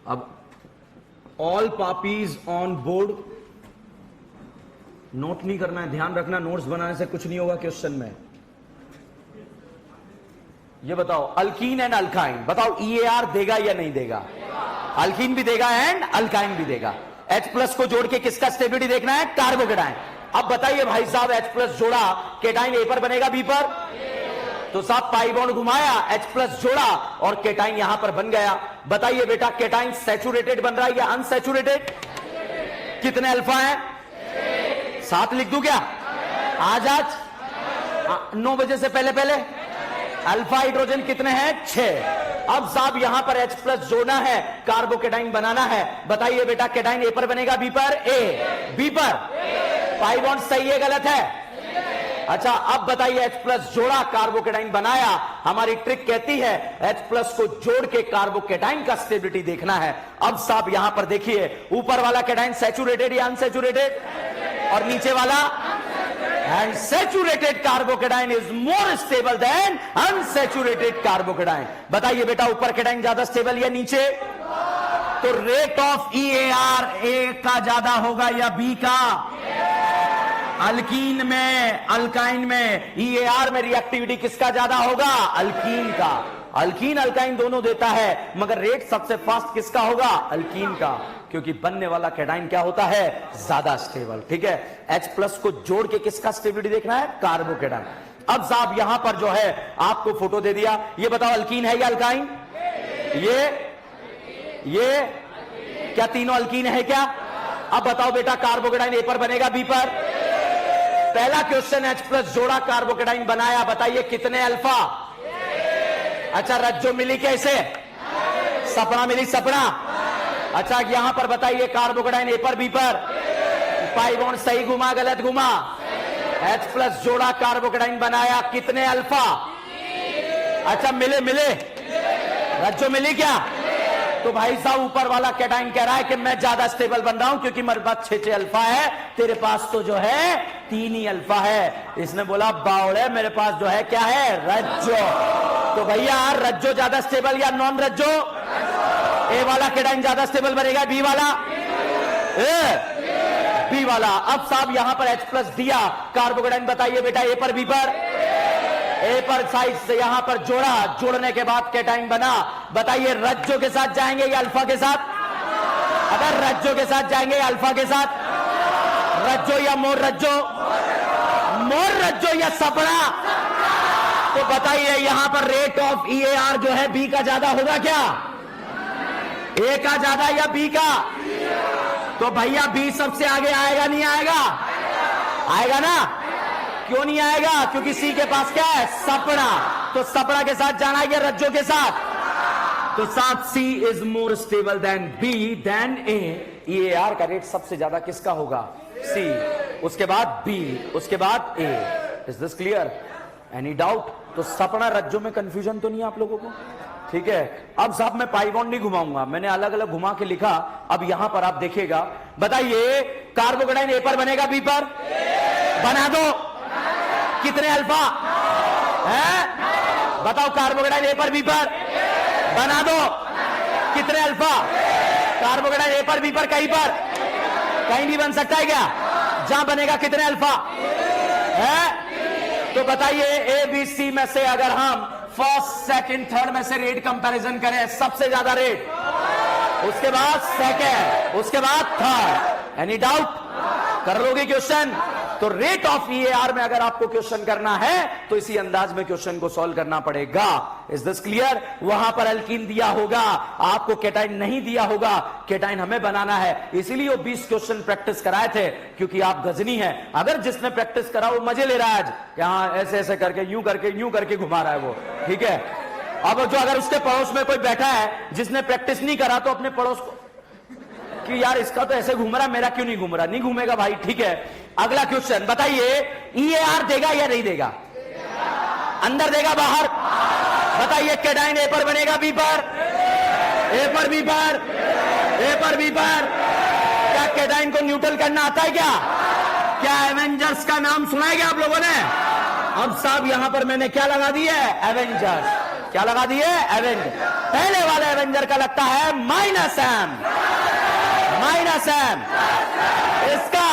अब ऑल पापीज ऑन बोर्ड. नोट नहीं करना है. ध्यान रखना नोट्स बनाने से कुछ नहीं होगा क्वेश्चन में. ये बताओ अल्कीन एंड अल्काइन. बताओ EAR देगा या नहीं देगा. अल्कीन भी देगा एंड अल्काइन भी देगा. H+ को जोड़ के किसका स्टेबिलिटी देखना है कार्बोकेटाइन. अब बताइए भाई साहब H+ जोड़ा केटाइन A पर बनेगा B पर. तो साहब पाई बॉन्ड घुमाया H+ जोड़ा और केटाइन यहां पर बन गया. बताइए बेटा केटाइन सैचुरेटेड बन रहा है या अनसैचुरेटेड. कितने अल्फा है 7 लिख दूं क्या? आज 9 बजे से पहले पहले अल्फा हाइड्रोजन कितने हैं? 6। अब साहब यहां पर H+ जोड़ना है, कार्बोकेटाइन बनाना है। बताइए बेटा, केटाइन ए पर बनेगा बी पर? ए। बी पर पाई बॉन्ड सही है गलत है? अच्छा, अब बताइए H+ जोड़ा, कार्बोकेटाइन बनाया। हमारी ट्रिक कहती है H+ को जोड़ के कार्बोकेटाइन का स्टेबिलिटी देखना है। अब साहब यहां पर देखिए, ऊपर वाला केटाइन सैचुरेटेड या अनसैचुरेटेड, और नीचे वाला and saturated carbocation is more stable than unsaturated carbocation। बताइए बेटा, ऊपर केटाइन ज्यादा स्टेबल या नीचे? तो रेट ऑफ EAR ए का ज्यादा होगा या बी का? अल्कीन में, अल्काइन में EAR में रिएक्टिविटी किसका ज्यादा होगा? अल्कीन का। अल्कीन अल्काइन दोनों देता है, मगर रेट सबसे फास्ट किसका होगा? अल्कीन का, क्योंकि बनने वाला केटाइन क्या होता है? ज्यादा स्टेबल। ठीक है, H+ को जोड़ के किसका स्टेबिलिटी देखना है? कार्बोकेटाइन। अब साहब यहां पर जो है आपको फोटो दे दिया, ये बताओ अल्कीन है या अल्काइन? ये क्या तीनों अल्कीन है क्या? अब बताओ बेटा, कार्बोकेटाइन ए पर बनेगा बी पर? पहला क्वेश्चन, H+ जोड़ा, कार्बोकेटाइन बनाया। बताइए कितने अल्फा? अच्छा, रज्जो मिली कैसे? सपना मिली, सपना। अच्छा, यहां पर बताइए कार्बोकेटाइन ए पर बी पर? पाई बॉन्ड सही घुमा गलत घुमा? H+ जोड़ा, कार्बोकेटाइन बनाया, कितने अल्फा? अच्छा, मिले मिले, रज्जो मिली क्या? तो भाई साहब ऊपर वाला केटाइन कह रहा है कि मैं ज्यादा स्टेबल बन रहा हूं क्योंकि मेरे पास 6 अल्फा है, तेरे पास तो जो है 3 ही अल्फा है। इसने बोला बावड़े, मेरे पास जो है क्या है? रज्जो। तो भैया रज्जो ज्यादा स्टेबल या नॉन रज्जो? ए वाला केटाइन ज्यादा स्टेबल बनेगा, बी वाला? बी वाला। अब साहब यहां पर H+ दिया, कार्बोकेटाइन बताइए बेटा, ए पर बी पर? ए पर साइड से यहां पर जोड़ा, जोड़ने के बाद केटाइन बना। बताइए रज्जो के साथ जाएंगे या अल्फा के साथ? अगर रज्जो के साथ जाएंगे या अल्फा के साथ? रज्जो या मोर रज्जो? मोर रज्जो या सपना? तो बताइए यहां पर रेट ऑफ EAR जो है बी का ज्यादा होगा क्या? ए का ज्यादा या बी का? तो भैया बी सबसे आगे आएगा नहीं आएगा? आएगा ना? क्यों नहीं आएगा? क्योंकि सी के पास क्या है? सपना। तो सपना के साथ जाना है या रज्जो के साथ? तो साथ C is more stable than B than A. EAR का रेट सबसे ज्यादा किसका होगा? सी, उसके बाद बी, उसके बाद A. Is this clear? Any doubt? तो सपना रज्जो में कंफ्यूजन तो नहीं आप लोगों को? ठीक है। अब साहब मैं पाई बॉन्ड नहीं घुमाऊंगा, मैंने अलग अलग घुमा के लिखा। अब यहां पर आप देखिएगा, बताइए कार्बोकेटाइन ए पर बनेगा बी पर? बना दो। कितने अल्फा है? बताओ कार्बोकेटाइन ए पर बी पर? बना दो। कितने अल्फा? कार्बोकेटाइन ए पर बी पर कहीं पर? कहीं भी बन सकता है क्या? जहां बनेगा कितने अल्फा है? तो बताइए ए बी सी में से अगर हम फर्स्ट सेकंड थर्ड में से रेट कंपैरिजन करें, सबसे ज्यादा रेट, उसके बाद सेकंड, उसके बाद थर्ड। Any doubt? कर लोगे क्वेश्चन? तो रेट ऑफ EAR में अगर आपको क्वेश्चन करना है तो इसी अंदाज में क्वेश्चन को सॉल्व करना पड़ेगा। Is this clear? वहां पर अल्कीन दिया होगा, आपको केटाइन नहीं दिया होगा। केटाइन हमें बनाना है, इसीलिए वो 20 क्वेश्चन प्रैक्टिस कराए थे, क्योंकि आप गजनी हैं। अगर जिसने प्रैक्टिस करा वो मजे ले रहा है आज, यहां ऐसे ऐसे करके यूं करके घुमा रहा है वो। ठीक है। अब जो अगर उसके पड़ोस में कोई बैठा है जिसने प्रैक्टिस नहीं करा, तो अपने पड़ोस को कि यार इसका तो ऐसे घूम रहा, मेरा क्यों नहीं घूम रहा? नहीं घूमेगा भाई। ठीक है। अगला क्वेश्चन बताइए, EAR देगा या नहीं देगा? अंदर देगा बाहर? बताइए केटाइन ए पर बनेगा बी पर? ए पर बी पर? ए पर बी पर? क्या केटाइन को न्यूट्रल करना आता है क्या? क्या एवेंजर्स का नाम सुना है क्या आप लोगों ने? अब साहब यहां पर मैंने क्या लगा दी है? एवेंजर्स। क्या लगा दी है? एवेंजर। पहले वाले एवेंजर का लगता है -M। -M। इसका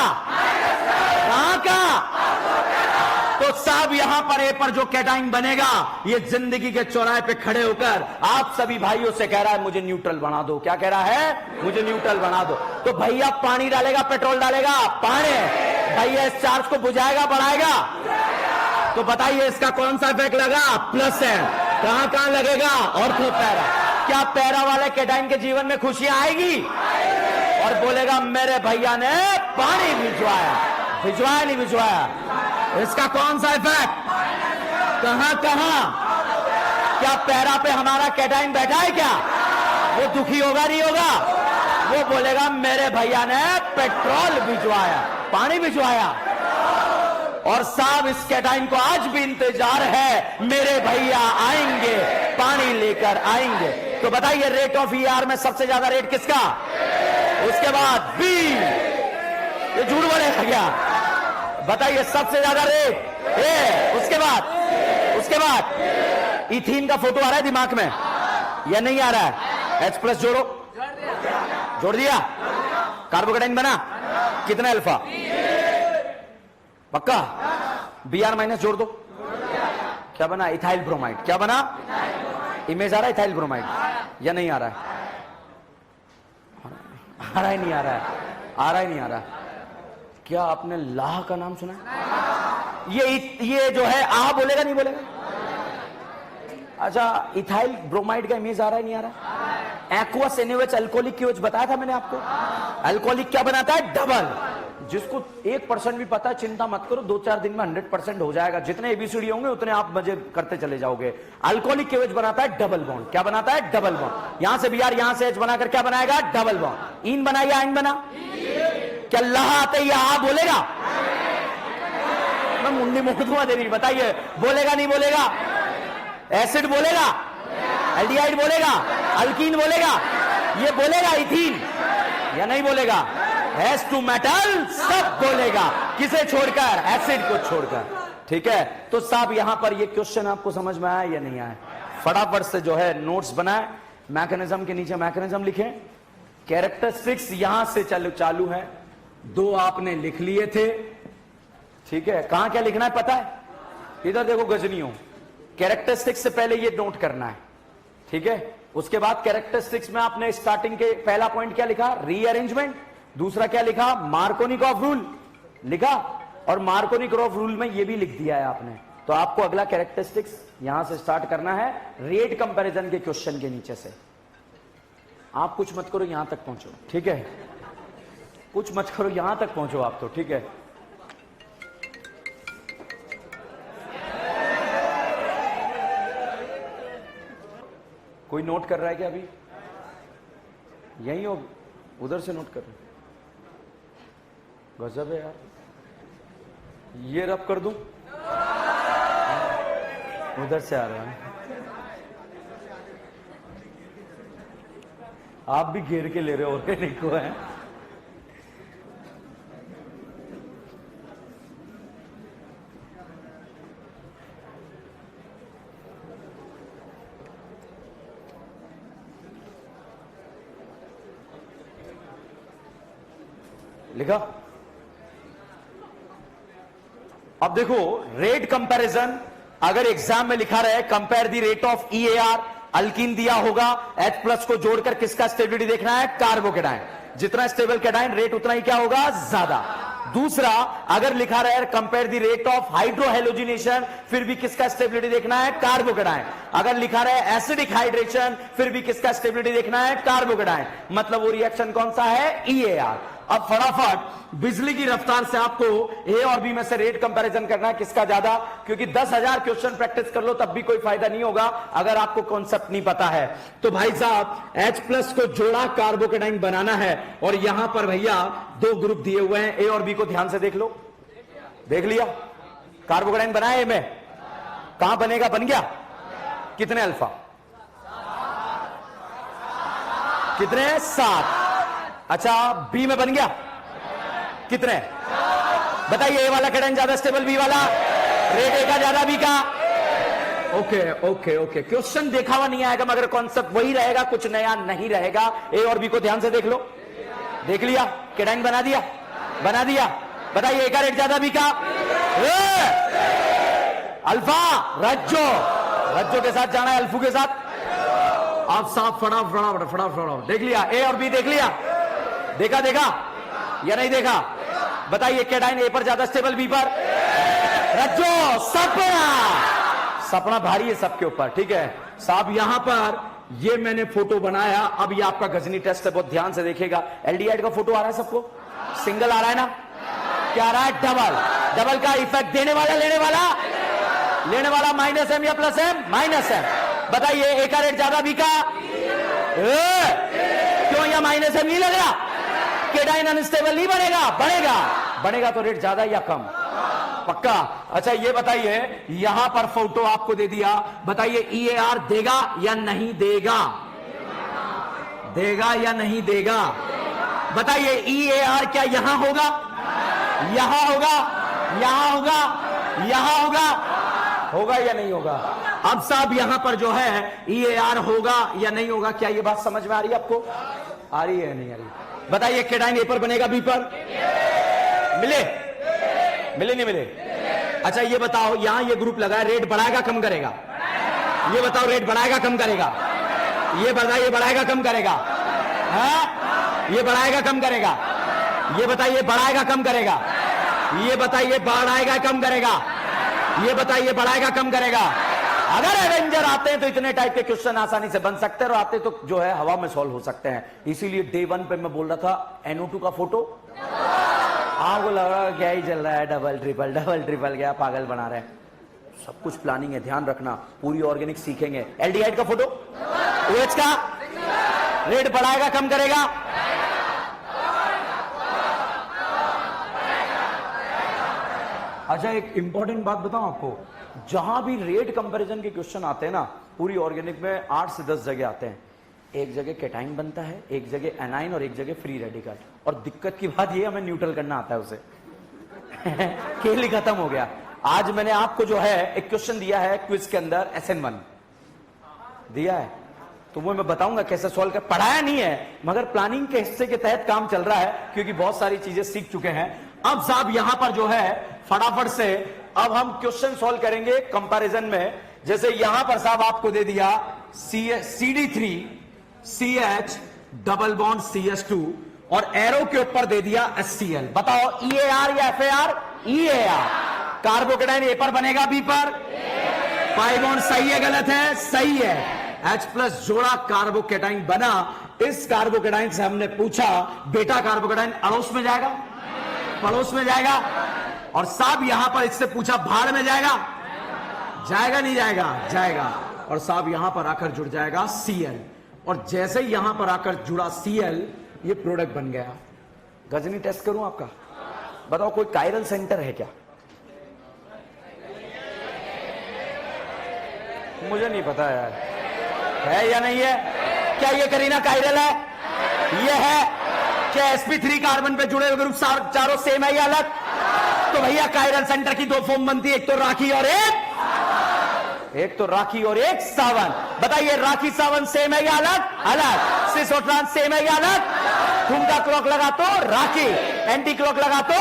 कहां का? तो साहब यहां पर ए पर जो केटाइन बनेगा, ये जिंदगी के चौराहे पे खड़े होकर आप सभी भाइयों से कह रहा है मुझे न्यूट्रल बना दो। क्या कह रहा है? मुझे न्यूट्रल बना दो। तो भैया पानी डालेगा, पेट्रोल डालेगा? पानी। भैया इस चार्ज को बुझाएगा, बढ़ाएगा? तो बताइए इसका कौन सा इफेक्ट लगा? प्लस है। कहां कहां लगेगा? Ortho para. क्या पैरा वाले केटाइन के जीवन में खुशियां आएगी? और बोलेगा मेरे भैया ने पानी भिजवाया। भिजवाया नहीं भिजवाया? इसका कौन सा इफेक्ट? कहां कहां? क्या पैरा पे हमारा कैटाइन बैठा है क्या? वो दुखी होगा नहीं होगा? वो बोलेगा मेरे भैया ने पेट्रोल भिजवाया, पानी भिजवाया। और साहब इस कैटाइन को आज भी इंतजार है, मेरे भैया आएंगे, पानी लेकर आएंगे। तो बताइए रेट ऑफ ईआर में सबसे ज्यादा रेट किसका? उसके बाद बी, ये झूठ बोलेगा क्या? बताइए सबसे ज्यादा रेट ए, उसके बाद इथीन का फोटो आ रहा है दिमाग में या नहीं आ रहा है? H प्लस जोड़ो, जोड़ दिया, कार्बोकेटाइन बना, कितना अल्फा? पक्का? Br माइनस जोड़ दो, क्या बना? Ethyl bromide. क्या बना? इमेज आ रहा है इथाइल ब्रोमाइड या नहीं आ रहा है? आ रहा ही नहीं आ रहा है, आ रहा ही नहीं आ रहा। क्या आपने लाह का नाम सुना है? ये जो है आ बोलेगा नहीं बोलेगा? अच्छा, इथाइल ब्रोमाइड का इमेज आ रहा है नहीं आ रहा? एक्वस एनएच अल्कोहलिक क्यों बताया था मैंने आपको? अल्कोहलिक क्या बनाता है? डबल। जिसको 1% भी पता है चिंता मत करो, 2-4 दिन में 100% हो जाएगा। जितने एबीसीडी होंगे उतने आप मजे करते चले जाओगे। अल्कोहलिक केवच बनाता है डबल बॉन्ड। क्या बनाता है? Double bond. यहां से Br यहां से H बनाकर क्या बनाएगा? Double bond. इन बना या आइन बना? क्या लहा आते ही आ बोलेगा? मैं मुंडी मोड़ दूंगा तेरी। बताइए बोलेगा नहीं बोलेगा? एसिड बोलेगा, एल्डिहाइड बोलेगा, अल्कीन बोलेगा, ये बोलेगा इथीन या नहीं बोलेगा? S2 मेटल सब बोलेगा, किसे छोड़कर? एसिड को छोड़कर। ठीक है, तो साहब यहां पर ये क्वेश्चन आपको समझ में आया या नहीं आया? फटाफट से जो है नोट्स बनाए, मैकेनिज्म के नीचे मैकेनिज्म लिखें, कैरेक्टरिस्टिक्स यहां से चालू है, 2 आपने लिख लिए थे। ठीक है, कहां क्या लिखना है पता है? इधर देखो गजनियों, कैरेक्टरिस्टिक्स से पहले ये नोट करना है। ठीक है, उसके बाद कैरेक्टरिस्टिक्स में आपने स्टार्टिंग के पहला पॉइंट क्या लिखा? रीअरेंजमेंट। दूसरा क्या लिखा? मार्कोनिकॉफ रूल लिखा, और मार्कोनिकॉफ रूल में ये भी लिख दिया है आपने। तो आपको अगला कैरेक्टरिस्टिक्स यहां से स्टार्ट करना है, रेट कंपैरिजन के क्वेश्चन के नीचे से। आप कुछ मत करो, यहां तक पहुंचो। ठीक है, कुछ मत करो, यहां तक पहुंचो आप तो। ठीक है, कोई नोट कर रहा है क्या? अभी यही हो, उधर से नोट कर रहे? गजब है यार, ये रब कर दूं? उधर से आ रहा है, आप भी घेर के ले रहे हो नहीं को है? लिखा? अब देखो रेट कंपैरिजन, अगर एग्जाम में लिखा रहे compare the rate of EAR, alkyne दिया होगा, H प्लस को जोड़कर किसका स्टेबिलिटी देखना है? कार्बोकेटाइन। जितना स्टेबल कैटाइन रेट उतना ही क्या होगा? ज्यादा। दूसरा, अगर लिखा रहे compare the rate of hydrohalogenation, फिर भी किसका स्टेबिलिटी देखना है? कार्बोकेटाइन। अगर लिखा रहे एसिडिक हाइड्रेशन, फिर भी किसका स्टेबिलिटी देखना है? कार्बोकेटाइन। मतलब वो रिएक्शन कौन सा है? EAR। अब फटाफट बिजली की रफ्तार से आपको ए और बी में से रेट कंपैरिजन करना है, किसका ज्यादा, क्योंकि 10,000 क्वेश्चन प्रैक्टिस कर लो तब भी कोई फायदा नहीं होगा अगर आपको कॉन्सेप्ट नहीं पता है। तो भाई साहब H प्लस को जोड़ा कार्बोकेटाइन बनाना है, और यहां पर भैया 2 ग्रुप दिए हुए हैं, ए और बी को ध्यान से देख लो। देख लिया? कार्बोकेटाइन बनाया ए में, कहां बनेगा? बन गया। कितने अल्फा? कितने? 7। अच्छा, बी में बन गया? कितने? बताइए, ए वाला कैटाइन ज्यादा स्टेबल, बी वाला? रेट ए का ज्यादा, बी का? ओके ओके ओके, क्वेश्चन देखा हुआ नहीं आएगा मगर कॉन्सेप्ट वही रहेगा, कुछ नया नहीं रहेगा। ए और बी को ध्यान से देख लो। देख लिया? कैटाइन बना दिया? बना दिया। बताइए, ए का रेट ज्यादा, बी का? अल्फा रज्जो के साथ जाना है, अल्फू के साथ। आप साफ फटाफट देख लिया? ए और बी देख लिया? देखा या नहीं देखा? बताइए, कैटाइन ए पर ज्यादा स्टेबल, बी पर? रज्जो सपना भारी है सबके ऊपर। ठीक है साहब, यहां पर ये मैंने फोटो बनाया। अब ये आपका गजनी टेस्ट है, बहुत ध्यान से देखिएगा। एल्डिहाइड का फोटो आ रहा है सबको? सिंगल आ रहा है ना? क्या रहा है? डबल। डबल का इफेक्ट देने वाला लेने वाला माइनस एम या प्लस एम? Minus M. बताइए ए का रेट ज्यादा, बी का? क्यों? यह माइनस एम नहीं लग रहा? केटाइन अनस्टेबल नहीं बनेगा? बनेगा तो रेट ज्यादा या कम? पक्का। अच्छा ये बताइए, यहां पर फोटो आपको दे दिया, बताइए EAR देगा या नहीं देगा? देगा या नहीं देगा? बताइए EAR क्या यहां होगा, यहां होगा, यहां होगा, यहां होगा या नहीं होगा? अब साहब यहां पर जो है EAR होगा या नहीं होगा? क्या ये बात समझ में आ रही है आपको? आ रही है नहीं आ रही? बताइए केटाइन ए पर बनेगा बी पर? मिले नहीं मिले? अच्छा ये बताओ, यहां ये ग्रुप लगा है, रेट बढ़ाएगा कम करेगा? ये बताओ, रेट बढ़ाएगा कम करेगा? ये बताइए बढ़ाएगा कम करेगा? ये बढ़ाएगा कम करेगा? ये बताइए बढ़ाएगा कम करेगा? ये बताइए बढ़ाएगा कम करेगा? ये बताइए बढ़ाएगा कम करेगा? अगर एवेंजर आते हैं तो इतने टाइप के क्वेश्चन आसानी से बन सकते हैं, और आते तो जो है हवा में सॉल्व हो सकते हैं। इसीलिए डे 1 पे मैं बोल रहा था NO2 का फोटो, आपको लग रहा है क्या ही चल रहा है, डबल ट्रिपल क्या पागल बना रहे हैं। सब कुछ प्लानिंग है, ध्यान रखना, पूरी ऑर्गेनिक सीखेंगे। एल्डिहाइड का फोटो, OH का रेट बढ़ाएगा कम करेगा? अच्छा एक इंपॉर्टेंट बात बताऊं आपको, जहां भी रेट कंपैरिजन के क्वेश्चन आते हैं ना, पूरी ऑर्गेनिक में 8 से 10 जगह आते हैं। एक जगह कैटाइन बनता है, एक जगह एनाइन और एक जगह फ्री रेडिकल। और दिक्कत की बात यह हमें न्यूट्रल करना आता है उसे। खेल ही खत्म हो गया। आज मैंने आपको जो है एक क्वेश्चन दिया है क्विज के अंदर, SN1 दिया है, तो वो मैं बताऊंगा कैसे सॉल्व कर। पढ़ाया नहीं है मगर प्लानिंग के हिस्से के तहत काम चल रहा है, क्योंकि बहुत सारी चीजें सीख चुके हैं। अब साहब यहां पर जो है फटाफट से अब हम क्वेश्चन सॉल्व करेंगे कंपैरिजन में। जैसे यहां पर साहब आपको दे दिया CD3CH डबल बॉन्ड CH2 और एरो के ऊपर दे दिया HCl। बताओ EAR या FAR? EAR। कार्बोकेटाइन ए पर बनेगा बी पर? पाई बॉन्ड सही है गलत है? सही है। H+ जोड़ा कार्बोकेटाइन बना। इस कार्बोकेटाइन से हमने पूछा बेटा कार्बोकेटाइन अड़ोस में जाएगा, पड़ोस में जाएगा? और साहब यहां पर इससे पूछा भाड़ में जाएगा? जाएगा नहीं जाएगा? जाएगा। और साहब यहां पर आकर जुड़ जाएगा Cl, और जैसे ही यहां पर आकर जुड़ा Cl, ये प्रोडक्ट बन गया। गजनी टेस्ट करूं आपका? बताओ कोई कायरल सेंटर है क्या? मुझे नहीं पता यार, है या नहीं है? क्या ये करीना कायरल है? ये है। क्या sp3 कार्बन पे जुड़े हुए ग्रुप चारों सेम है या अलग? तो भैया कायरल सेंटर की 2 फॉर्म बनती है, एक तो राखी और एक सावन। बताइए राखी सावन सेम है या अलग? अलग। सिस और ट्रांस सेम है या अलग? ठुमका क्लॉक लगा तो राखी, एंटी क्लॉक लगा तो।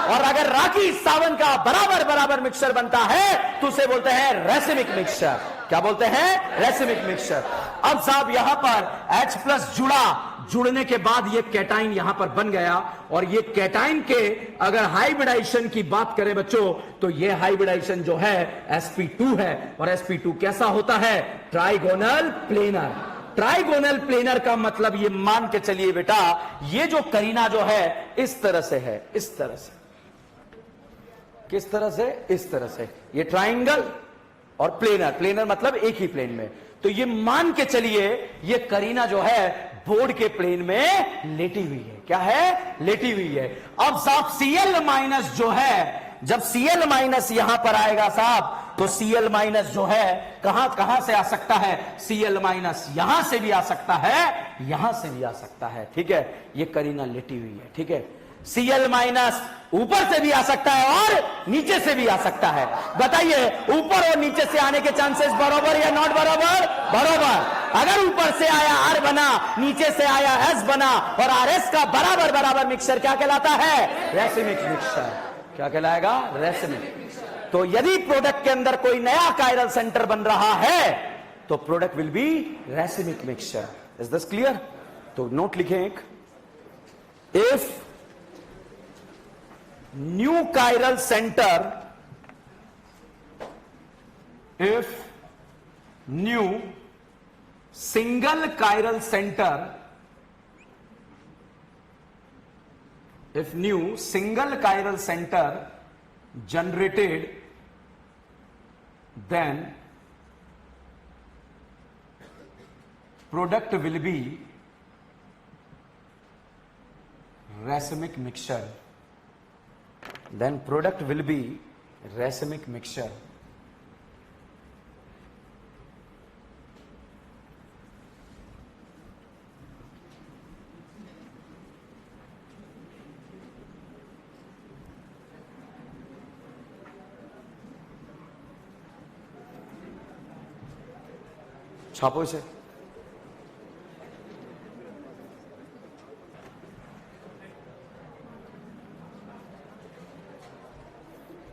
और अगर राखी सावन का बराबर मिक्सचर बनता है तो उसे बोलते हैं रेसिमिक मिक्सचर। क्या बोलते हैं? Racemic mixture. अब साहब यहां पर H+ जुड़ने के बाद ये कैटाइन यहां पर बन गया, और ये कैटाइन के अगर हाइब्रिडाइजेशन की बात करें बच्चों, तो ये हाइब्रिडाइजेशन जो है sp2 है। और sp2 कैसा होता है? Trigonal planar. ट्राइगोनल प्लेनर का मतलब ये मान के चलिए बेटा, ये जो करीना जो है इस तरह से है, इस तरह से। किस तरह से? इस तरह से। ये ट्राइंगल और प्लेनर मतलब एक ही प्लेन में। तो ये मान के चलिए ये करीना जो है बोर्ड के प्लेन में लेटी हुई है। क्या है? लेटी हुई है। अब साहब Cl- जो है, जब Cl- यहां पर आएगा साहब, तो Cl- जो है कहां से आ सकता है? Cl- यहां से भी आ सकता है, यहां से भी आ सकता है। ठीक है, ये करीना लेटी हुई है। ठीक है, Cl- ऊपर से भी आ सकता है और नीचे से भी आ सकता है। बताइए ऊपर और नीचे से आने के चांसेस बराबर या नॉट बराबर? बराबर। अगर ऊपर से आया R बना, नीचे से आया S बना, और RS का बराबर मिक्सचर क्या कहलाता है? Racemic mixture. क्या कहलाएगा? रेसिमिक। तो यदि प्रोडक्ट के अंदर कोई नया कायरल सेंटर बन रहा है तो product will be racemic mixture. Is this clear? तो नोट लिखें एक, if new chiral center, if new single chiral center if new single chiral center generated, then product will be racemic mixture. Then product will be racemic mixture. छापो इसे।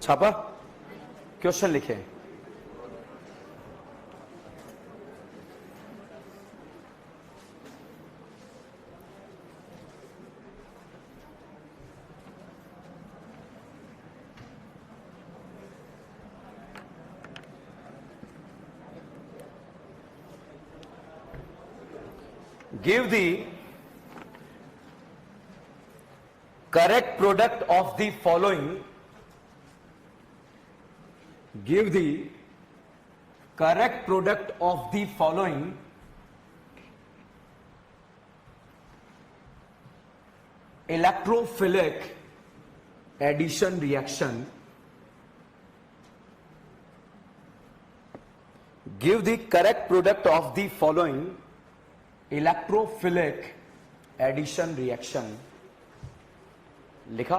छापा, question लिखे। Give the correct product of the following. Give the correct product of the following electrophilic addition reaction. Give the correct product of the following electrophilic addition reaction. लिखा,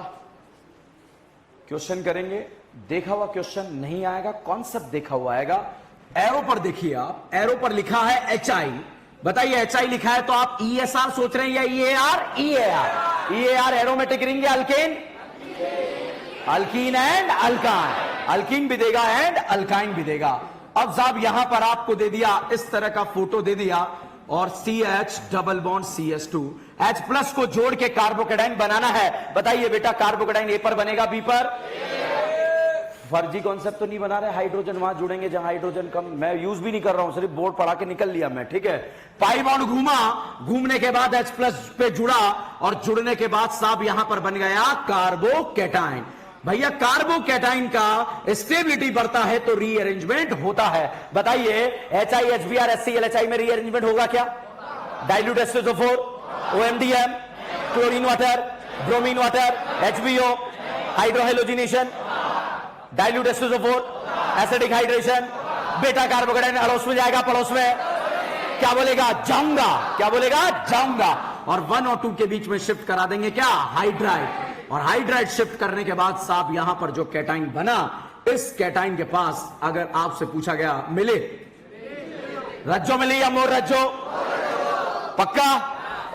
question करेंगे। देखा हुआ question नहीं आएगा, concept देखा हुआ आएगा। एरो पर देखिए आप, एरो पर लिखा है HI। बताइए HI लिखा है तो आप ESR सोच रहे हैं या EAR? EAR एरोमेटिक रिंग या alkane? Alkyne and alkyne. Alkyne भी देगा एंड अल्काइन भी देगा। अब साहब यहां पर आपको दे दिया, इस तरह का फोटो दे दिया और CH double bond CH2, H plus को जोड़ के कार्बोकेटाइन बनाना है। बताइए बेटा, कार्बोकेटाइन A पर बनेगा B पर? फर्जी कॉन्सेप्ट तो नहीं बना रहे। हाइड्रोजन वहां जुड़ेंगे जहां हाइड्रोजन कम। मैं यूज भी नहीं कर रहा हूं, सिर्फ बोर्ड पढ़ा के निकल लिया मैं, ठीक है। पाई बॉन्ड घूमा, घूमने के बाद H प्लस पे जुड़ा और जुड़ने के बाद साहब यहां पर बन गया कार्बोकेटाइन। भैया कार्बोकेटाइन का स्टेबिलिटी बढ़ता है तो रीअरेंजमेंट होता है। बताइए HI HBr HCl HI में रीअरेंजमेंट होगा क्या? Dilute H2SO4, OMDM, chlorine water, bromine water, HBO, hydrohalogenation, dilute H2SO4, acidic hydration. बेटा कार्बोकेटाइन अड़ोस में जाएगा, पड़ोस में क्या बोलेगा? जाऊंगा। क्या बोलेगा? जाऊंगा। और 1 और 2 के बीच में शिफ्ट करा देंगे क्या? हाइड्राइड। और हाइड्राइड शिफ्ट करने के बाद साहब यहां पर जो कैटाइन बना, इस कैटाइन के पास अगर आपसे पूछा गया मिले, रज्जो मिली या मोर रज्जो? पक्का।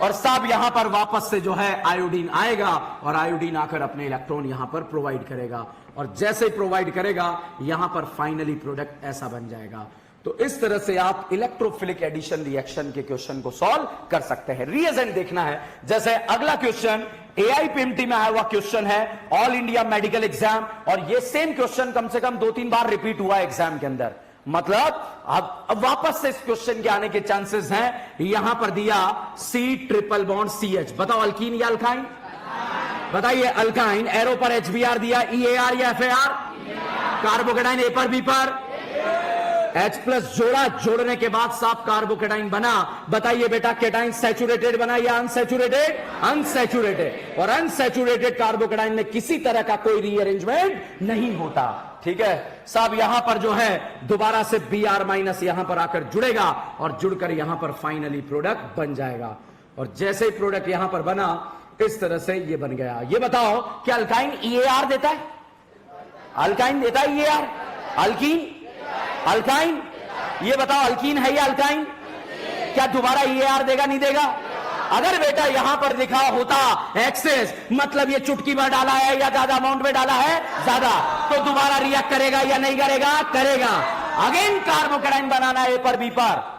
और साहब यहां पर वापस से जो है आयोडीन आएगा और आयोडीन आकर अपने इलेक्ट्रॉन यहां पर प्रोवाइड करेगा और जैसे ही प्रोवाइड करेगा यहां पर फाइनली प्रोडक्ट ऐसा बन जाएगा। तो इस तरह से आप इलेक्ट्रोफिलिक एडिशन रिएक्शन के क्वेश्चन को सॉल्व कर सकते हैं। रिएजेंट देखना है। जैसे अगला क्वेश्चन AIPMT में आया हुआ क्वेश्चन है, ऑल इंडिया मेडिकल एग्जाम, और ये सेम क्वेश्चन कम से कम 2-3 बार रिपीट हुआ एग्जाम के अंदर। मतलब अब वापस से इस क्वेश्चन के आने के चांसेस हैं। यहां पर दिया C ट्रिपल बॉन्ड CH। बताओ अल्कीन या अल्काइन? बताइए अल्काइन। एरो पर HBr दिया, EAR या FAR? कार्बोकेटाइन A पर B पर? H प्लस जोड़ा, जोड़ने के बाद साफ कार्बोकेटाइन बना। बताइए बेटा केटाइन सैचुरेटेड बना या अनसैचुरेटेड? अनसैचुरेटेड। और अनसैचुरेटेड कार्बोकेटाइन में किसी तरह का कोई रीअरेंजमेंट नहीं होता। ठीक है साहब, यहां पर जो है दोबारा से Br माइनस यहां पर आकर जुड़ेगा और जुड़कर यहां पर फाइनली प्रोडक्ट बन जाएगा। और जैसे ही प्रोडक्ट यहां पर बना इस तरह से ये बन गया। ये बताओ क्या अल्काइन EAR देता है? अल्काइन देता है EAR? अल्कीन? अल्काइन? ये बताओ अल्कीन है या अल्काइन? क्या दोबारा EAR देगा नहीं देगा? अगर बेटा यहां पर लिखा होता एक्सेस, मतलब ये चुटकी भर डाला है या ज्यादा अमाउंट में डाला है ज्यादा, तो दोबारा रिएक्ट करेगा या नहीं करेगा? करेगा। अगेन कार्बोकेटाइन बनाना है A पर B पर।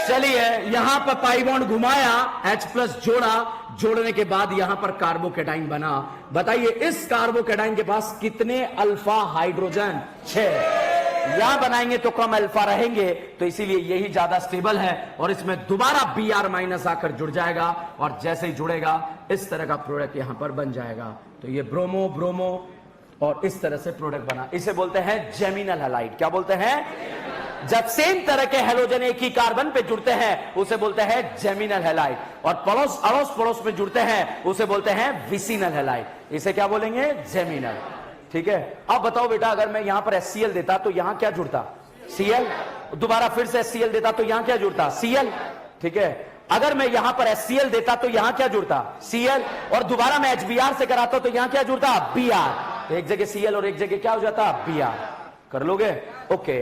चलिए यहां पर पाई बॉन्ड घुमाया, H प्लस जोड़ा, जोड़ने के बाद यहां पर कार्बोकेटाइन बना। बताइए इस कार्बोकेटाइन के पास कितने अल्फा हाइड्रोजन? 6। यहां बनाएंगे तो कम अल्फा रहेंगे, तो इसीलिए यही ज्यादा स्टेबल है और इसमें दोबारा Br माइनस आकर जुड़ जाएगा और जैसे ही जुड़ेगा इस तरह का प्रोडक्ट यहां पर बन जाएगा। तो ये ब्रोमो ब्रोमो और इस तरह से प्रोडक्ट बना, इसे बोलते हैं जेमिनल हैलाइड। क्या बोलते हैं? जब सेम तरह के हैलोजन एक ही कार्बन पे जुड़ते हैं उसे बोलते हैं जेमिनल हैलाइड, और पड़ोस अड़ोस पड़ोस में जुड़ते हैं उसे बोलते हैं विसिनल हैलाइड। इसे क्या बोलेंगे? जेमिनल। ठीक है, अब बताओ बेटा, अगर मैं यहां पर HCl देता तो यहां क्या जुड़ता? Cl। दोबारा फिर से HCl देता तो यहां क्या जुड़ता? Cl। ठीक है, अगर मैं यहां पर HCl देता तो यहां क्या जुड़ता? Cl। और दोबारा मैं HBr से कराता तो यहां क्या जुड़ता? Br। तो एक जगह Cl और एक जगह क्या हो जाता? Br। कर लोगे? ओके।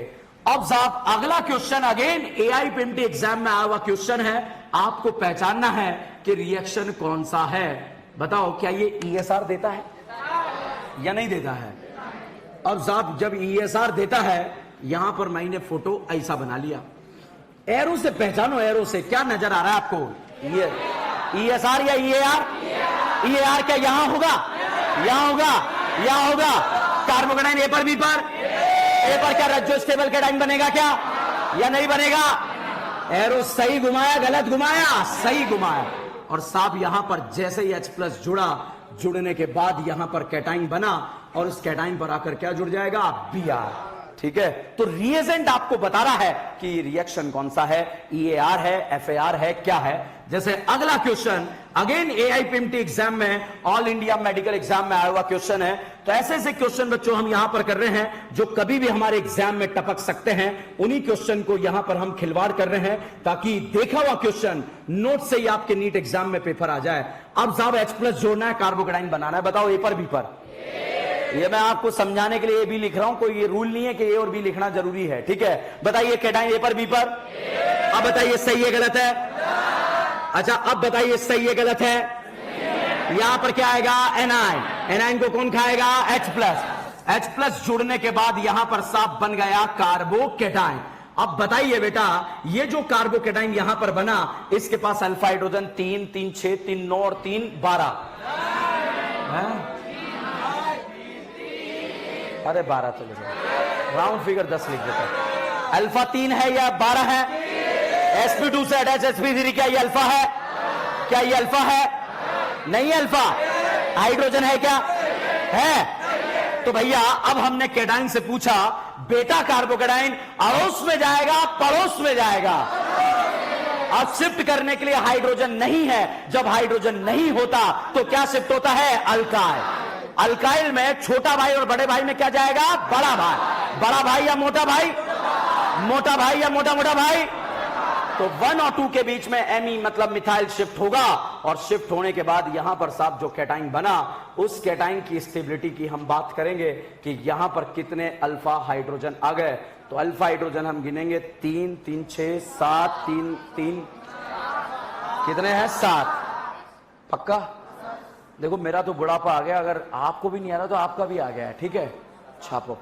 अब साहब अगला क्वेश्चन अगेन AIPMT एग्जाम में आया हुआ क्वेश्चन है, आपको पहचानना है कि रिएक्शन कौन सा है। बताओ, क्या ये ESR देता है या नहीं देता है? अब साहब जब ESR देता है, यहां पर मैंने फोटो ऐसा बना लिया, एरो से पहचानो, एरो से क्या नजर आ रहा है आपको? ये ESR या EAR? EAR क्या यहां होगा? यहां होगा? यहां होगा? कार्बोकेटाइन ए पर बी पर, ए पर क्या रज्जो स्टेबल केटाइन बनेगा क्या या नहीं बनेगा? एरो सही घुमाया, गलत घुमाया? सही घुमाया। और साहब यहां पर जैसे ही H+ जुड़ा, जुड़ने के बाद यहां पर कैटाइन बना और उस कैटाइन पर आकर क्या जुड़ जाएगा? Br। ठीक है, तो रिएजेंट आपको बता रहा है कि रिएक्शन कौन सा है, EAR है, FAR है, क्या है। जैसे अगला क्वेश्चन अगेन AIPMT एग्जाम में, ऑल इंडिया मेडिकल एग्जाम में आया हुआ क्वेश्चन है। तो ऐसे ऐसे क्वेश्चन बच्चों हम यहां पर कर रहे हैं जो कभी भी हमारे एग्जाम में टपक सकते हैं, उन्हीं क्वेश्चन को यहां पर हम खिलवाड़ कर रहे हैं ताकि देखा हुआ क्वेश्चन नोट से ही आपके नीट एग्जाम में पेपर आ जाए। अब साहब H+ जोड़ना है, कार्बोकेटाइन बनाना है, बताओ ए पर बी पर? ये मैं आपको समझाने के लिए ए बी लिख रहा हूं, कोई ये रूल नहीं है कि ए और बी लिखना जरूरी है। ठीक है, बताइए कैटाइन ए पर बी पर? अब बताइए सही है गलत है? अच्छा अब बताइए सही है गलत है? यहां पर क्या आएगा? एनाइन। एनाइन को कौन खाएगा? H+। H+ जुड़ने के बाद यहां पर साफ बन गया कार्बोकेटाइन। अब बताइए बेटा, ये जो कार्बोकेटाइन यहां पर बना, इसके पास अल्फा हाइड्रोजन 3, 3, 6, 3, 9 और 3, 12 है? अरे 12 चले जाए, राउंड फिगर 10 लिख देता। अल्फा 3 है या 12 है? sp2 से अटैच sp3, क्या ये अल्फा है? क्या ये अल्फा है? नहीं अल्फा। हाइड्रोजन है क्या? है। तो भैया अब हमने कैटाइन से पूछा, बेटा कार्बोकेटाइन अड़ोस में जाएगा पड़ोस में जाएगा? अब शिफ्ट करने के लिए हाइड्रोजन नहीं है, जब हाइड्रोजन नहीं होता तो क्या शिफ्ट होता है? अल्काइल। अल्काइल में छोटा भाई और बड़े भाई में क्या जाएगा? बड़ा भाई। बड़ा भाई या मोटा भाई? मोटा भाई या मोटा मोटा भाई? तो 1 और 2 के बीच में Me मतलब मिथाइल शिफ्ट होगा, और शिफ्ट होने के बाद यहां पर साहब जो कैटाइन बना, उस कैटाइन की स्टेबिलिटी की हम बात करेंगे कि यहां पर कितने अल्फा हाइड्रोजन आ गए। तो अल्फा हाइड्रोजन हम गिनेंगे 3, 3, 6, 7, 3, 3, कितने हैं? 7। पक्का? देखो मेरा तो बुढ़ापा आ गया, अगर आपको भी नहीं आ रहा तो आपका भी आ गया है। ठीक है, छापो।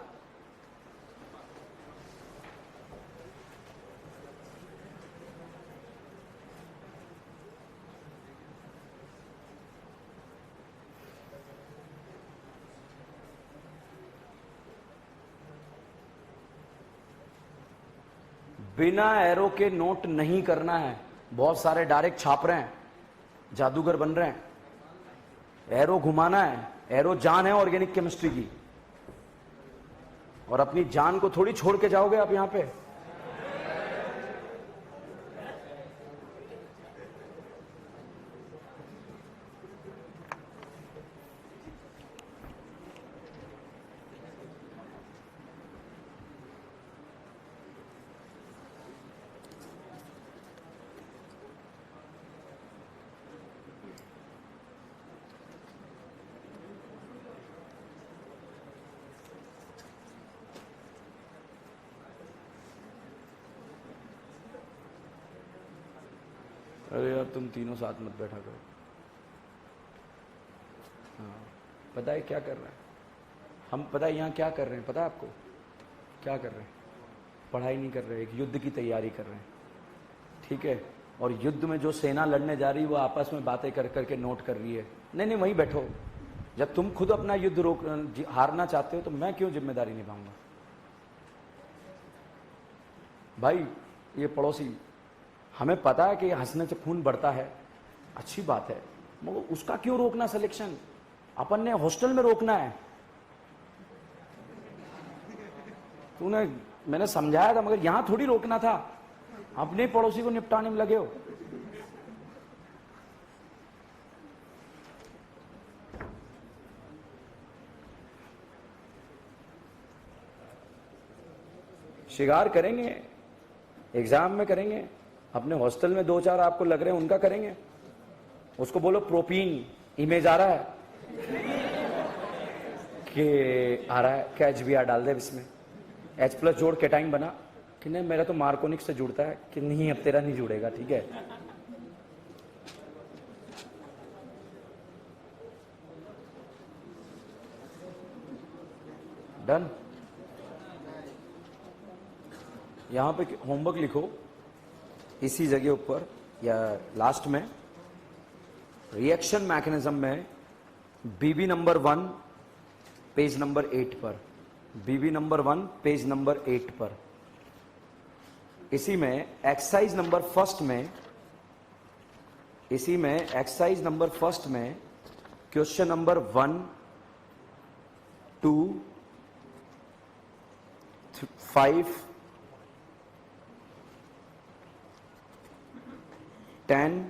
बिना एरो के नोट नहीं करना है। बहुत सारे डायरेक्ट छाप रहे हैं, जादूगर बन रहे हैं। एरो घुमाना है, एरो जान है ऑर्गेनिक केमिस्ट्री की, और अपनी जान को थोड़ी छोड़ के जाओगे आप यहां पे। अरे यार तुम तीनों साथ मत बैठा करो। हाँ, पता है क्या कर रहे हैं हम? पता है यहाँ क्या कर रहे हैं? पता है आपको क्या कर रहे हैं? पढ़ाई नहीं कर रहे, एक युद्ध की तैयारी कर रहे हैं। ठीक है, और युद्ध में जो सेना लड़ने जा रही है वो आपस में बातें कर करके नोट कर रही है। नहीं नहीं, वहीं बैठो। जब तुम खुद अपना युद्ध हारना चाहते हो तो मैं क्यों जिम्मेदारी निभाऊंगा? भाई ये पड़ोसी, हमें पता है कि हंसने से खून बढ़ता है, अच्छी बात है, मगर उसका क्यों रोकना सिलेक्शन? अपन ने हॉस्टल में रोकना है। तूने, मैंने समझाया था, मगर यहां थोड़ी रोकना था। अपने पड़ोसी को निपटाने में लगे हो। शिकार करेंगे, एग्जाम में करेंगे, अपने हॉस्टल में 2-4 आपको लग रहे हैं उनका करेंगे। उसको बोलो प्रोपीन, इमेज आ रहा है कि आ रहा है, क्या HBr डाल दे इसमें, H+ जोड़ केटाइन बना कि नहीं, मेरा तो मार्कोनिक से जुड़ता है कि नहीं, अब तेरा नहीं जुड़ेगा, ठीक है। डन। यहां पे होमवर्क लिखो इसी जगह ऊपर या लास्ट में, रिएक्शन मैकेनिज्म में BB नंबर 1 पेज नंबर 8 पर, BB नंबर 1 पेज नंबर 8 पर। इसी में एक्सरसाइज नंबर फर्स्ट में, इसी में एक्सरसाइज नंबर फर्स्ट में क्वेश्चन नंबर 1, 2, 5, 10,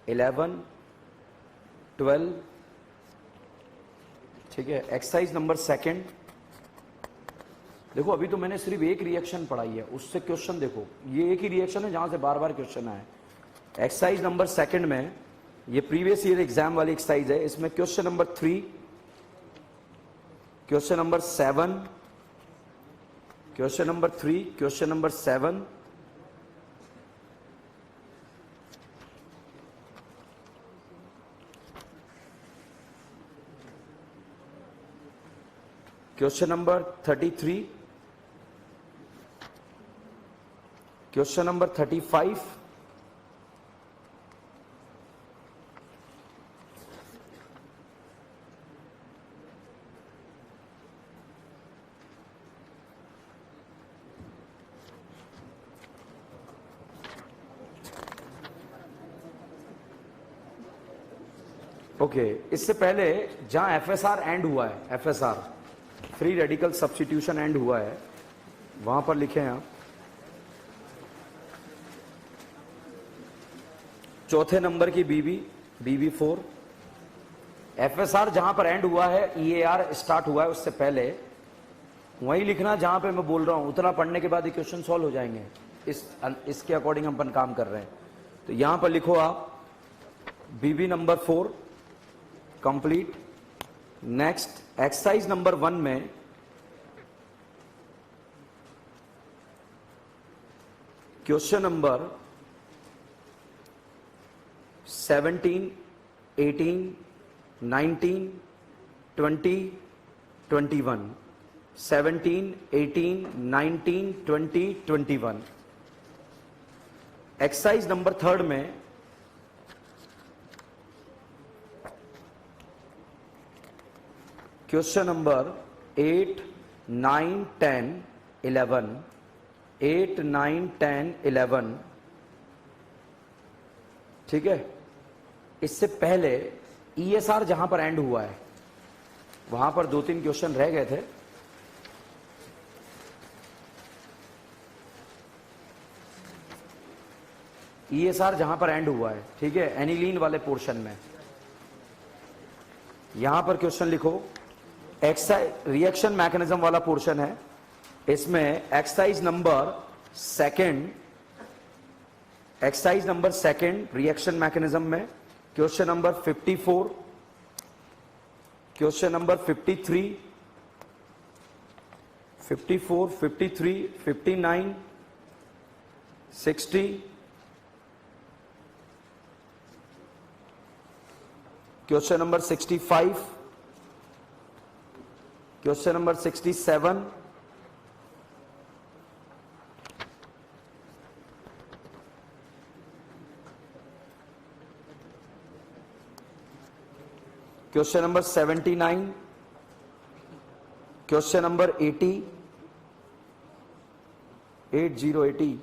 11, 12, ठीक है। एक्सरसाइज नंबर सेकंड, देखो अभी तो मैंने सिर्फ एक रिएक्शन पढ़ाई है, उससे क्वेश्चन देखो, ये एक ही रिएक्शन है जहां से बार बार क्वेश्चन आए। एक्सरसाइज नंबर सेकंड में, ये प्रीवियस ईयर एग्जाम वाली एक्सरसाइज है, इसमें question number 3, question number 7, question number 3, question number 7, question number 33, question number 35, okay. इससे पहले जहां FSR एंड हुआ है, FSR free radical substitution and हुआ है, वहां पर लिखे हैं आप चौथे नंबर की BB4। FSR जहां पर एंड हुआ है, EAR स्टार्ट हुआ है, उससे पहले वही लिखना जहां पे मैं बोल रहा हूं, उतना पढ़ने के बाद ये क्वेश्चन सॉल्व हो जाएंगे। इसके अकॉर्डिंग हम अपन काम कर रहे हैं। तो यहां पर लिखो आप BB number 4 complete. Next exercise number 1 में क्वेश्चन नंबर 17, 18, 19, 20, 21, 17, 18, 19, 20, 21। एक्सरसाइज नंबर 3 में क्वेश्चन नंबर 8, 9, 10, 11, 8, 9, 10, 11, ठीक है। इससे पहले ESR जहां पर एंड हुआ है, वहां पर 2-3 क्वेश्चन रह गए थे। ESR जहां पर एंड हुआ है, ठीक है, एनिलीन वाले पोर्शन में, यहां पर क्वेश्चन लिखो। एक्सरसाइज रिएक्शन मैकेनिज्म वाला पोर्शन है, इसमें exercise number second reaction mechanism में question number 54, question number 53, 54, 53, 59, 60, question number 65, question number 67, question number 79, question number 80, 8080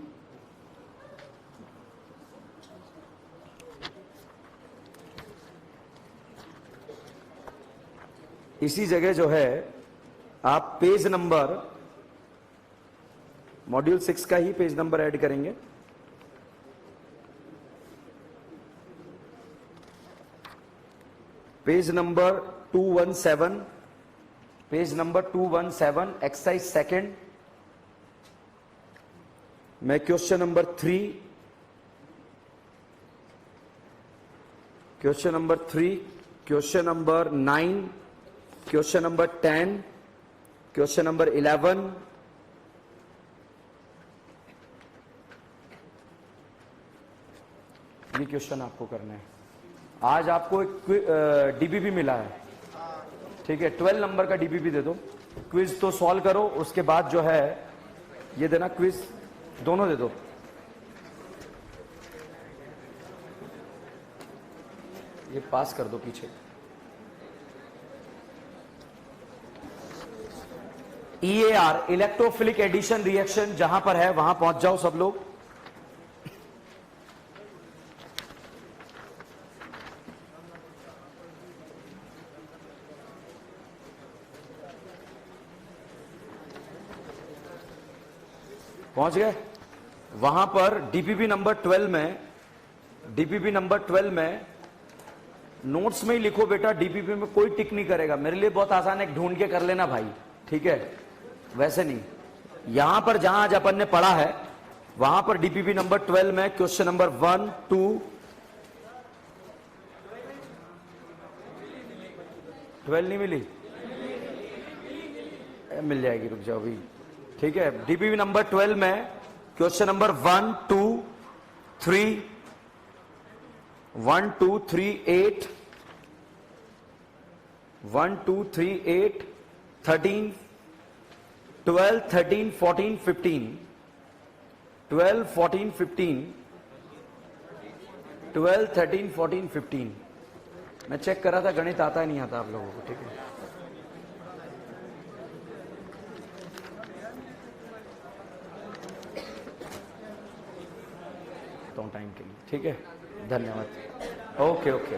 इसी जगह जो है आप पेज नंबर मॉड्यूल 6 का ही पेज नंबर ऐड करेंगे। Page number 217, page number 217 exercise second में question number 3, question number 3, question number 9, question number 10, question number 11, ये क्वेश्चन आपको करना है। आज आपको एक डीबीबी मिला है, ठीक है, 12 नंबर का डीबीबी दे दो। क्विज तो सॉल्व करो, उसके बाद जो है ये देना, क्विज दोनों दे दो। ये पास कर दो पीछे। EAR इलेक्ट्रोफिलिक एडिशन रिएक्शन जहां पर है वहां पहुंच जाओ सब लोग। पहुंच गए? वहां पर डीपीपी नंबर 12 में, डीपीपी नंबर 12 में नोट्स में ही लिखो बेटा, डीपीपी में कोई टिक नहीं करेगा। मेरे लिए बहुत आसान है, ढूंढ के कर लेना भाई, ठीक है, वैसे नहीं। यहां पर जहां आज अपन ने पढ़ा है वहां पर डीपीपी नंबर 12 में क्वेश्चन नंबर 1, 2, 12 नहीं मिली, मिल जाएगी, रुक जाओ भी, ठीक है। डीपीपी नंबर 12 में क्वेश्चन नंबर 1, 2, 3, 1, 2, 3, 8, 1, 2, 3, 8, 13, 12, 13, 14, 15, 12, 14, 15, 12, 13, 14, 15। मैं चेक कर रहा था, गणित आता है नहीं आता आप लोगों को, ठीक है। टाइम के लिए, ठीक है, धन्यवाद। Okay okay.